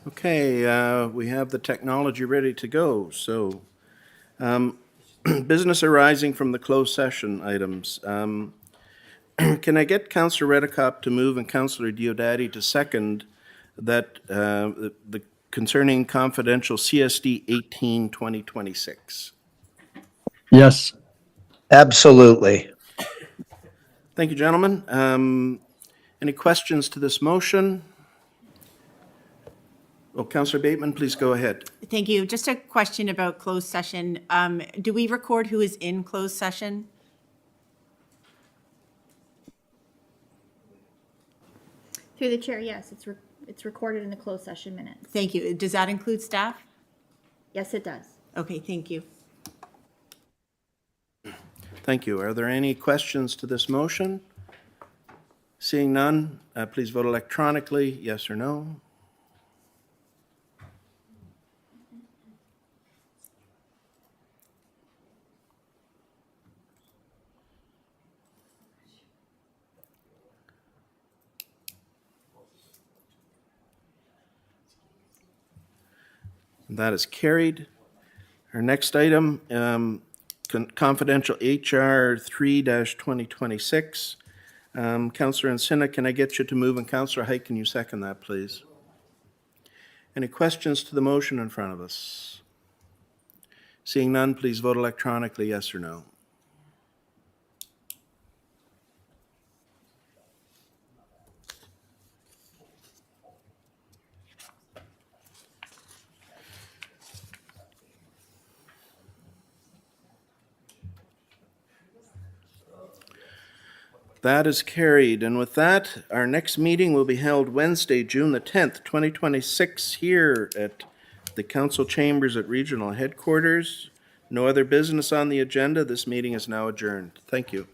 Speaker 1: Okay, we have the technology ready to go, so, business arising from the closed session items. Can I get Councillor Redicop to move and Councillor Diodati to second that, the concerning confidential CSD 18/2026?
Speaker 10: Yes.
Speaker 17: Absolutely.
Speaker 1: Thank you, gentlemen. Any questions to this motion? Oh, Councillor Bateman, please go ahead.
Speaker 5: Thank you. Just a question about closed session. Do we record who is in closed session?
Speaker 2: Through the chair, yes, it's recorded in the closed session minutes.
Speaker 5: Thank you. Does that include staff?
Speaker 2: Yes, it does.
Speaker 5: Okay, thank you.
Speaker 1: Thank you. Are there any questions to this motion? Seeing none, please vote electronically, yes or no. That is carried. Our next item, confidential HR 3-2026. Councillor Encina, can I get you to move, and Councillor Height, can you second that, please? Any questions to the motion in front of us? Seeing none, please vote electronically, yes or no. That is carried. And with that, our next meeting will be held Wednesday, June the 10th, 2026, here at the council chambers at regional headquarters. No other business on the agenda. This meeting is now adjourned. Thank you.